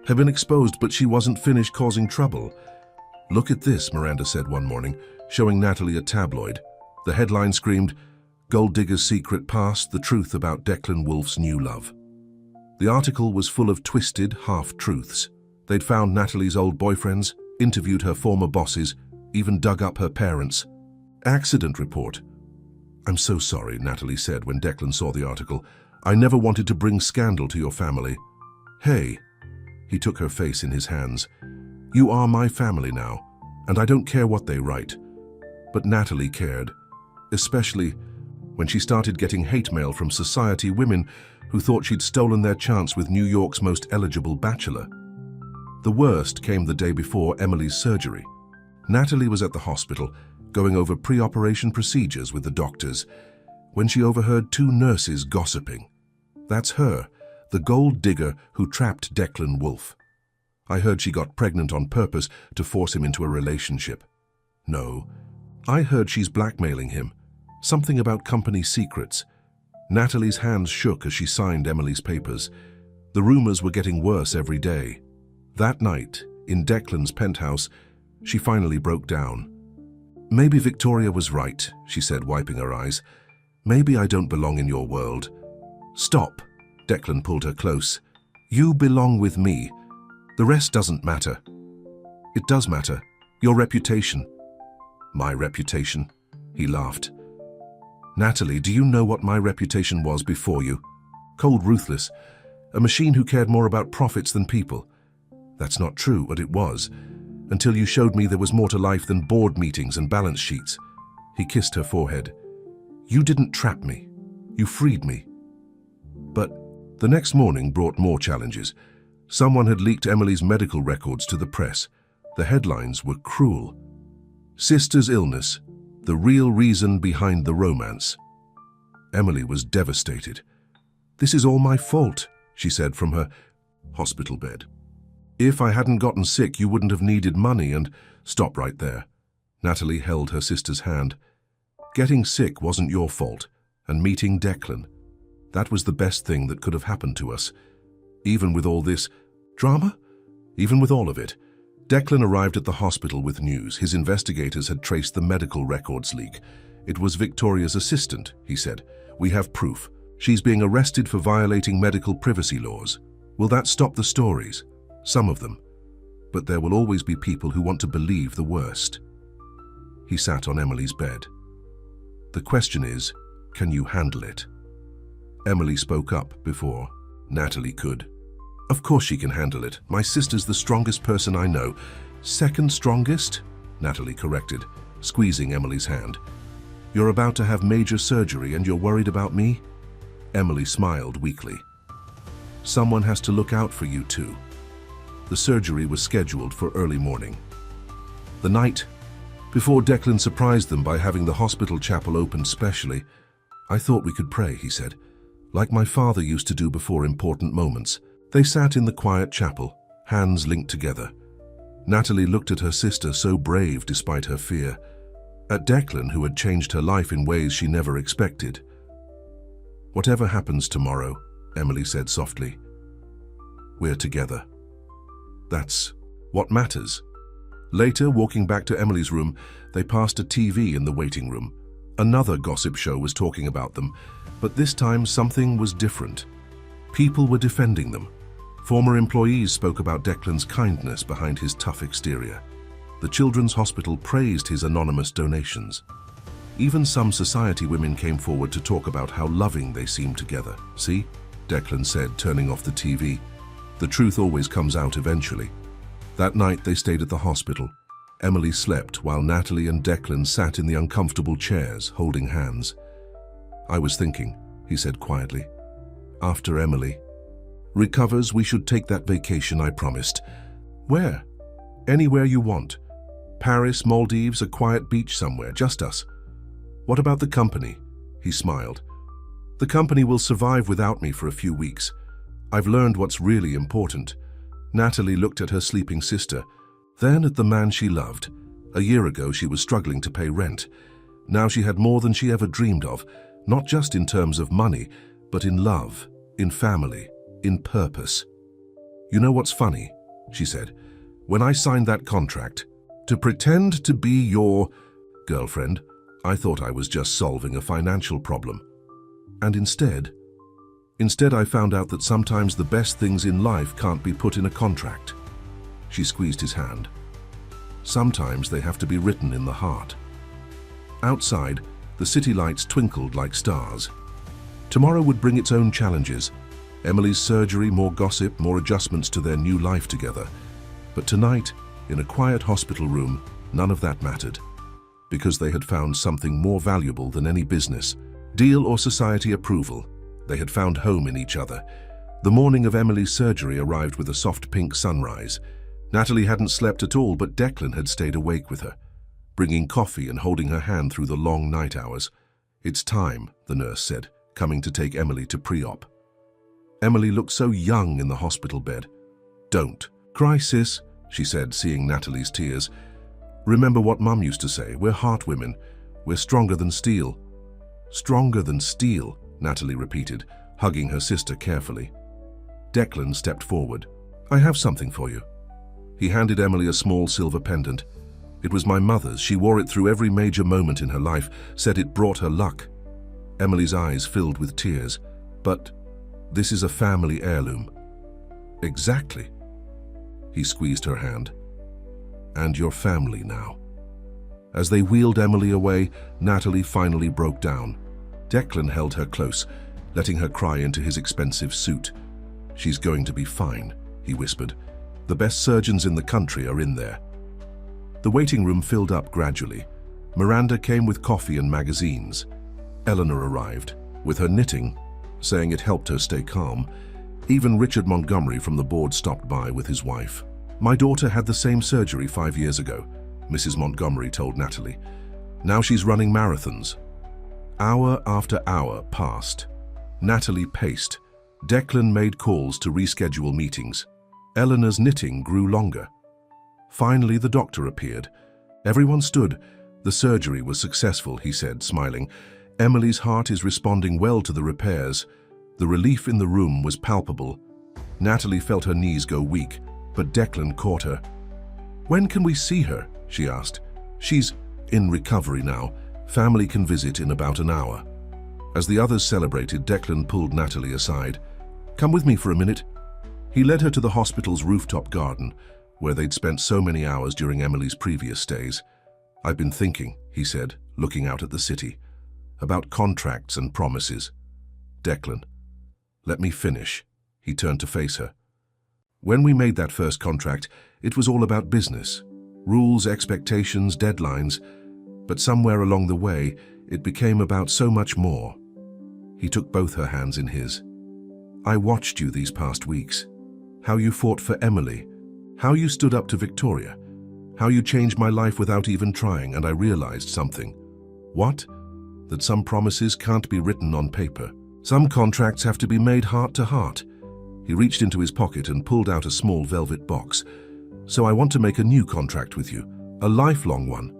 have been exposed, but she wasn't finished causing trouble. "Look at this," Miranda said one morning, showing Natalie a tabloid. The headline screamed, "Gold Digger's Secret Past, the Truth About Declan Wolfe's New Love." The article was full of twisted half-truths. They'd found Natalie's old boyfriends, interviewed her former bosses, even dug up her parents. Accident report. "I'm so sorry," Natalie said when Declan saw the article. "I never wanted to bring scandal to your family." "Hey," he took her face in his hands, "you are my family now, and I don't care what they write." But Natalie cared, especially when she started getting hate mail from society women who thought she'd stolen their chance with New York's most eligible bachelor. The worst came the day before Emily's surgery. Natalie was at the hospital, going over pre-operation procedures with the doctors, when she overheard two nurses gossiping. "That's her, the gold digger who trapped Declan Wolfe. I heard she got pregnant on purpose to force him into a relationship." "No, I heard she's blackmailing him. Something about company secrets." Natalie's hands shook as she signed Emily's papers. The rumors were getting worse every day. That night, in Declan's penthouse, she finally broke down. "Maybe Victoria was right," she said, wiping her eyes. "Maybe I don't belong in your world." "Stop," Declan pulled her close. "You belong with me. The rest doesn't matter." "It does matter. Your reputation." "My reputation?" He laughed. "Natalie, do you know what my reputation was before you? Cold, ruthless, a machine who cared more about profits than people. That's not true, but it was, until you showed me there was more to life than board meetings and balance sheets." He kissed her forehead. "You didn't trap me. You freed me." But the next morning brought more challenges. Someone had leaked Emily's medical records to the press. The headlines were cruel. "Sister's illness, the real reason behind the romance." Emily was devastated. "This is all my fault," she said from her hospital bed. "If I hadn't gotten sick, you wouldn't have needed money and—" "Stop right there." Natalie held her sister's hand. "Getting sick wasn't your fault, and meeting Declan, that was the best thing that could have happened to us. Even with all this drama? Even with all of it." Declan arrived at the hospital with news. His investigators had traced the medical records leak. "It was Victoria's assistant," he said. "We have proof. She's being arrested for violating medical privacy laws. Will that stop the stories? Some of them. But there will always be people who want to believe the worst." He sat on Emily's bed. "The question is, can you handle it?" Emily spoke up before Natalie could. "Of course she can handle it. My sister's the strongest person I know." "Second strongest?" Natalie corrected, squeezing Emily's hand. "You're about to have major surgery and you're worried about me?" Emily smiled weakly. "Someone has to look out for you too." The surgery was scheduled for early morning. The night before Declan surprised them by having the hospital chapel opened specially. "I thought we could pray," he said, "like my father used to do before important moments." They sat in the quiet chapel, hands linked together. Natalie looked at her sister, so brave despite her fear, at Declan, who had changed her life in ways she never expected. "Whatever happens tomorrow," Emily said softly, "we're together. That's what matters." Later, walking back to Emily's room, they passed a TV in the waiting room. Another gossip show was talking about them, but this time something was different. People were defending them. Former employees spoke about Declan's kindness behind his tough exterior. The Children's Hospital praised his anonymous donations. Even some society women came forward to talk about how loving they seemed together. "See?" Declan said, turning off the TV. "The truth always comes out eventually." That night they stayed at the hospital. Emily slept while Natalie and Declan sat in the uncomfortable chairs, holding hands. "I was thinking," he said quietly, "after Emily recovers, we should take that vacation I promised." "Where?" "Anywhere you want. Paris, Maldives, a quiet beach somewhere, just us." "What about the company?" He smiled. "The company will survive without me for a few weeks. I've learned what's really important." Natalie looked at her sleeping sister, then at the man she loved. A year ago she was struggling to pay rent. Now she had more than she ever dreamed of, not just in terms of money, but in love, in family, in purpose. "You know what's funny?" she said. "When I signed that contract, to pretend to be your girlfriend, I thought I was just solving a financial problem. And instead I found out that sometimes the best things in life can't be put in a contract." She squeezed his hand. "Sometimes they have to be written in the heart." Outside, the city lights twinkled like stars. Tomorrow would bring its own challenges. Emily's surgery, more gossip, more adjustments to their new life together. But tonight, in a quiet hospital room, none of that mattered. Because they had found something more valuable than any business, deal or society approval. They had found home in each other. The morning of Emily's surgery arrived with a soft pink sunrise. Natalie hadn't slept at all, but Declan had stayed awake with her, bringing coffee and holding her hand through the long night hours. "It's time," the nurse said, coming to take Emily to pre-op. Emily looked so young in the hospital bed. "Don't cry, sis," she said, seeing Natalie's tears. "Remember what Mum used to say, we're heart women. We're stronger than steel." "Stronger than steel," Natalie repeated, hugging her sister carefully. Declan stepped forward. "I have something for you." He handed Emily a small silver pendant. "It was my mother's. She wore it through every major moment in her life, said it brought her luck." Emily's eyes filled with tears. "But this is a family heirloom." "Exactly." He squeezed her hand. "And your family now." As they wheeled Emily away, Natalie finally broke down. Declan held her close, letting her cry into his expensive suit. "She's going to be fine," he whispered. "The best surgeons in the country are in there." The waiting room filled up gradually. Miranda came with coffee and magazines. Eleanor arrived, with her knitting, saying it helped her stay calm. Even Richard Montgomery from the board stopped by with his wife. "My daughter had the same surgery 5 years ago," Mrs. Montgomery told Natalie. "Now she's running marathons." Hour after hour passed. Natalie paced. Declan made calls to reschedule meetings. Eleanor's knitting grew longer. Finally, the doctor appeared. Everyone stood. "The surgery was successful," he said, smiling. "Emily's heart is responding well to the repairs." The relief in the room was palpable. Natalie felt her knees go weak, but Declan caught her. "When can we see her?" she asked. "She's in recovery now. Family can visit in about an hour." As the others celebrated, Declan pulled Natalie aside. "Come with me for a minute." He led her to the hospital's rooftop garden, where they'd spent so many hours during Emily's previous stays. "I've been thinking," he said, looking out at the city, "about contracts and promises." "Declan, let me finish." He turned to face her. "When we made that first contract, it was all about business. Rules, expectations, deadlines. But somewhere along the way, it became about so much more." He took both her hands in his. "I watched you these past weeks. How you fought for Emily. How you stood up to Victoria. How you changed my life without even trying, and I realized something." "What?" "That some promises can't be written on paper. Some contracts have to be made heart to heart." He reached into his pocket and pulled out a small velvet box. "So I want to make a new contract with you, a lifelong one."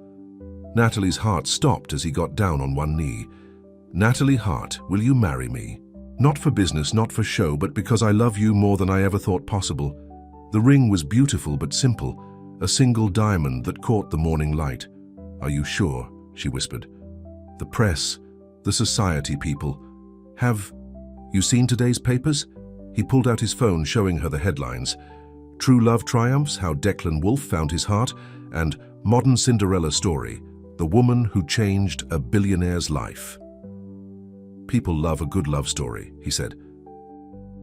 Natalie's heart stopped as he got down on one knee. "Natalie Hart, will you marry me? Not for business, not for show, but because I love you more than I ever thought possible." The ring was beautiful but simple, a single diamond that caught the morning light. "Are you sure?" she whispered. "The press, the society people. Have you seen today's papers?" He pulled out his phone, showing her the headlines. True Love Triumphs, How Declan Wolfe Found His Heart, and Modern Cinderella Story, The Woman Who Changed a Billionaire's Life. People love a good love story, he said.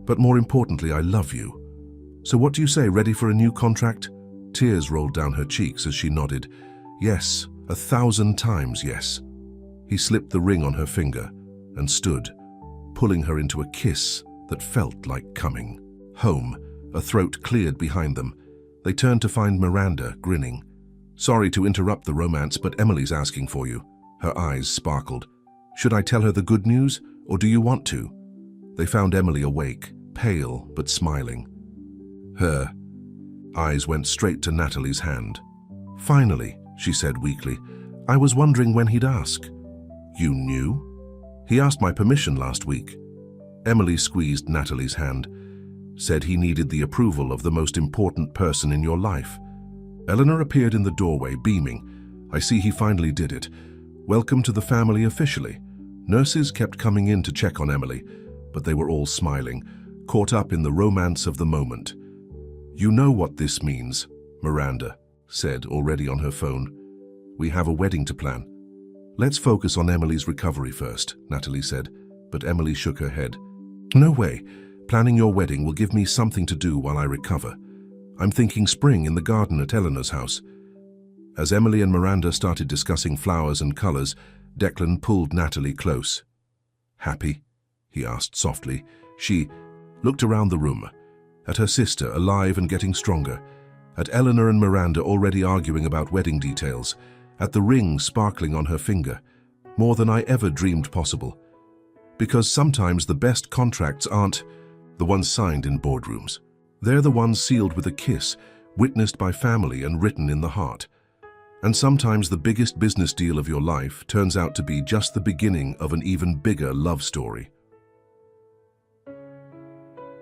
But more importantly, I love you. So what do you say, ready for a new contract? Tears rolled down her cheeks as she nodded. Yes, 1,000 times yes. He slipped the ring on her finger and stood, pulling her into a kiss that felt like coming. Home, a throat cleared behind them. They turned to find Miranda, grinning. Sorry to interrupt the romance, but Emily's asking for you. Her eyes sparkled. Should I tell her the good news, or do you want to? They found Emily awake, pale but smiling. Her eyes went straight to Natalie's hand. Finally, she said weakly, I was wondering when he'd ask. You knew? He asked my permission last week. Emily squeezed Natalie's hand, said he needed the approval of the most important person in your life. Eleanor appeared in the doorway, beaming. I see he finally did it. Welcome to the family officially. Nurses kept coming in to check on Emily, but they were all smiling, caught up in the romance of the moment. You know what this means, Miranda said, already on her phone. We have a wedding to plan. Let's focus on Emily's recovery first, Natalie said, but Emily shook her head. No way. Planning your wedding will give me something to do while I recover. I'm thinking spring in the garden at Eleanor's house. As Emily and Miranda started discussing flowers and colors, Declan pulled Natalie close. Happy? He asked softly. She looked around the room, at her sister alive and getting stronger, at Eleanor and Miranda already arguing about wedding details, at the ring sparkling on her finger, more than I ever dreamed possible. Because sometimes the best contracts aren't the ones signed in boardrooms. They're the ones sealed with a kiss, witnessed by family and written in the heart. And sometimes the biggest business deal of your life turns out to be just the beginning of an even bigger love story.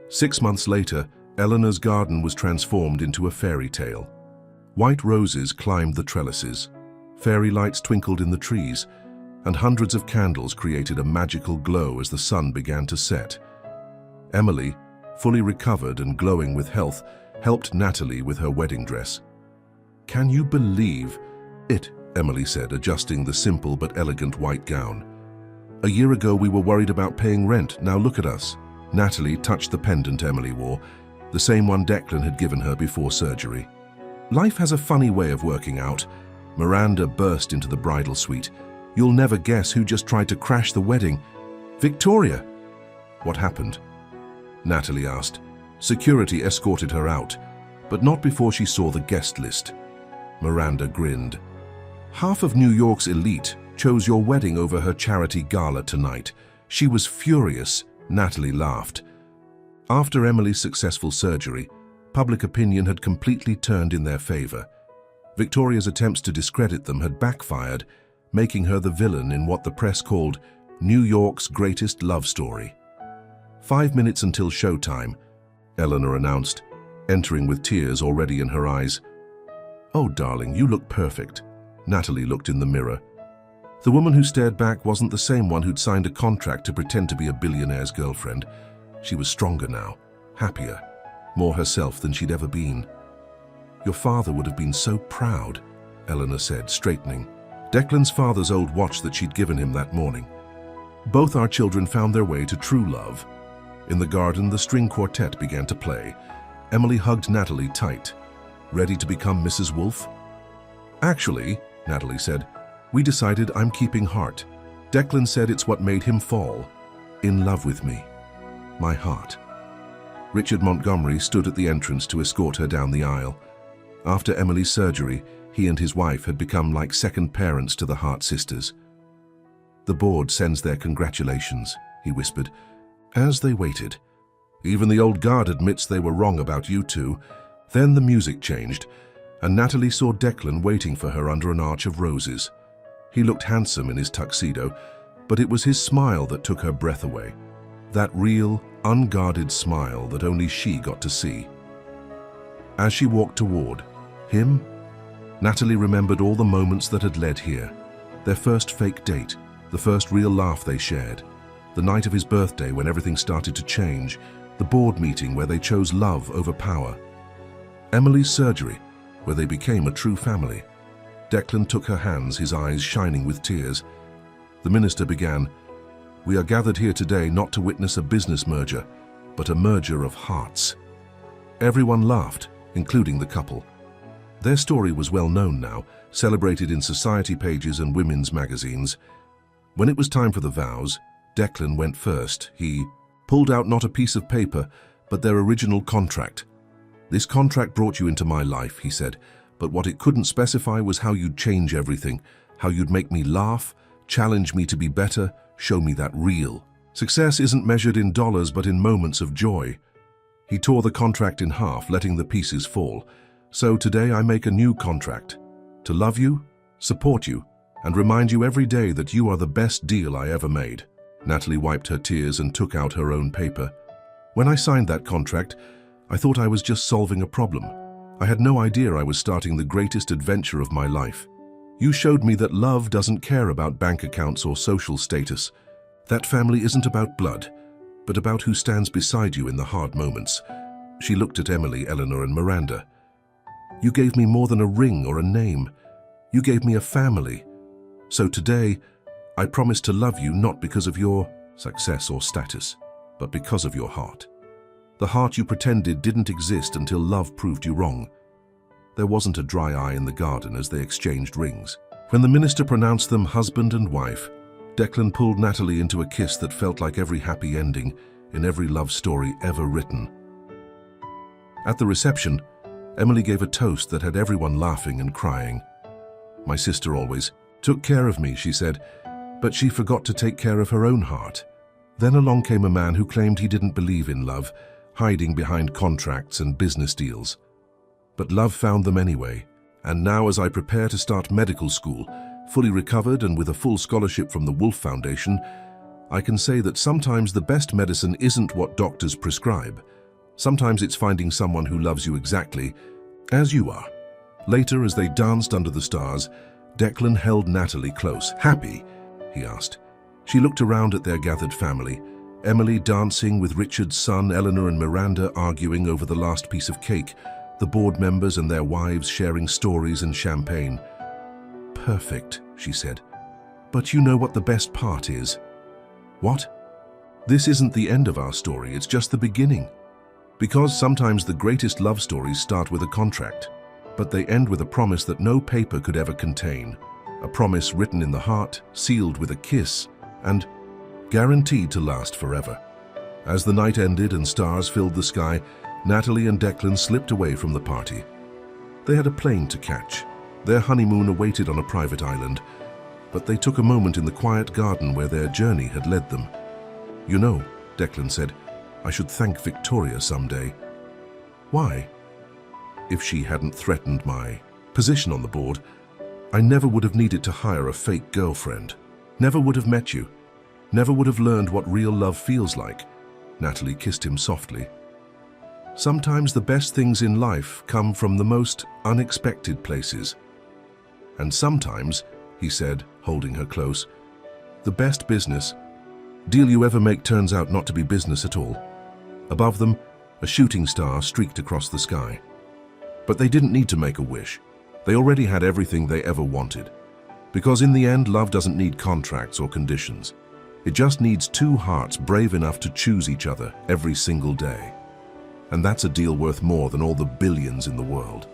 6 months later, Eleanor's garden was transformed into a fairy tale. White roses climbed the trellises, fairy lights twinkled in the trees, and hundreds of candles created a magical glow as the sun began to set. Emily, fully recovered and glowing with health, helped Natalie with her wedding dress. Can you believe it? Emily said, adjusting the simple but elegant white gown. A year ago we were worried about paying rent, now look at us. Natalie touched the pendant Emily wore, the same one Declan had given her before surgery. Life has a funny way of working out. Miranda burst into the bridal suite. You'll never guess who just tried to crash the wedding. Victoria! What happened? Natalie asked. Security escorted her out, but not before she saw the guest list. Miranda grinned. Half of New York's elite chose your wedding over her charity gala tonight. She was furious. Natalie laughed. After Emily's successful surgery, public opinion had completely turned in their favor. Victoria's attempts to discredit them had backfired, making her the villain in what the press called New York's greatest love story. 5 minutes until showtime, Eleanor announced, entering with tears already in her eyes. Oh, darling, you look perfect. Natalie looked in the mirror. The woman who stared back wasn't the same one who'd signed a contract to pretend to be a billionaire's girlfriend. She was stronger now, happier, more herself than she'd ever been. Your father would have been so proud, Eleanor said, straightening. Declan's father's old watch that she'd given him that morning. Both our children found their way to true love. In the garden, the string quartet began to play. Emily hugged Natalie tight. Ready to become Mrs. Wolfe? Actually, Natalie said, we decided I'm keeping Hart. Declan said it's what made him fall in love with me. My heart. Richard Montgomery stood at the entrance to escort her down the aisle. After Emily's surgery, he and his wife had become like second parents to the Hart sisters. The board sends their congratulations, he whispered, as they waited. Even the old guard admits they were wrong about you two. Then the music changed, and Natalie saw Declan waiting for her under an arch of roses. He looked handsome in his tuxedo, but it was his smile that took her breath away. That real, unguarded smile that only she got to see. As she walked toward him, Natalie remembered all the moments that had led here. Their first fake date, the first real laugh they shared, the night of his birthday when everything started to change, the board meeting where they chose love over power, Emily's surgery, where they became a true family. Declan took her hands, his eyes shining with tears. The minister began, "We are gathered here today not to witness a business merger, but a merger of hearts." Everyone laughed, including the couple. Their story was well known now, celebrated in society pages and women's magazines. When it was time for the vows, Declan went first. He pulled out not a piece of paper, but their original contract. "This contract brought you into my life," he said, "but what it couldn't specify was how you'd change everything, how you'd make me laugh, challenge me to be better, show me that real success isn't measured in dollars but in moments of joy." He tore the contract in half, letting the pieces fall. "So today I make a new contract, to love you, support you, and remind you every day that you are the best deal I ever made." Natalie wiped her tears and took out her own paper. "When I signed that contract, I thought I was just solving a problem. I had no idea I was starting the greatest adventure of my life. You showed me that love doesn't care about bank accounts or social status. That family isn't about blood, but about who stands beside you in the hard moments." She looked at Emily, Eleanor, and Miranda. "You gave me more than a ring or a name. You gave me a family. So today, I promise to love you not because of your success or status, but because of your heart. The heart you pretended didn't exist until love proved you wrong." There wasn't a dry eye in the garden as they exchanged rings. When the minister pronounced them husband and wife, Declan pulled Natalie into a kiss that felt like every happy ending in every love story ever written. At the reception, Emily gave a toast that had everyone laughing and crying. "My sister always took care of me," she said, "but she forgot to take care of her own heart." Then along came a man who claimed he didn't believe in love, hiding behind contracts and business deals. But love found them anyway, and now as I prepare to start medical school, fully recovered and with a full scholarship from the Wolf Foundation, I can say that sometimes the best medicine isn't what doctors prescribe. Sometimes it's finding someone who loves you exactly as you are. Later, as they danced under the stars, Declan held Natalie close. "Happy?" he asked. She looked around at their gathered family, Emily dancing with Richard's son, Eleanor and Miranda arguing over the last piece of cake, the board members and their wives sharing stories and champagne. "Perfect," she said. "But you know what the best part is?" "What?" "This isn't the end of our story, it's just the beginning. Because sometimes the greatest love stories start with a contract, but they end with a promise that no paper could ever contain. A promise written in the heart, sealed with a kiss, and guaranteed to last forever." As the night ended and stars filled the sky, Natalie and Declan slipped away from the party. They had a plane to catch. Their honeymoon awaited on a private island, but they took a moment in the quiet garden where their journey had led them. "You know," Declan said, "I should thank Victoria someday." "Why?" "If she hadn't threatened my position on the board, I never would have needed to hire a fake girlfriend. Never would have met you. Never would have learned what real love feels like." Natalie kissed him softly. "Sometimes the best things in life come from the most unexpected places. And sometimes," he said, holding her close, "the best business deal you ever make turns out not to be business at all." Above them, a shooting star streaked across the sky. But they didn't need to make a wish. They already had everything they ever wanted. Because in the end, love doesn't need contracts or conditions. It just needs two hearts brave enough to choose each other every single day. And that's a deal worth more than all the billions in the world.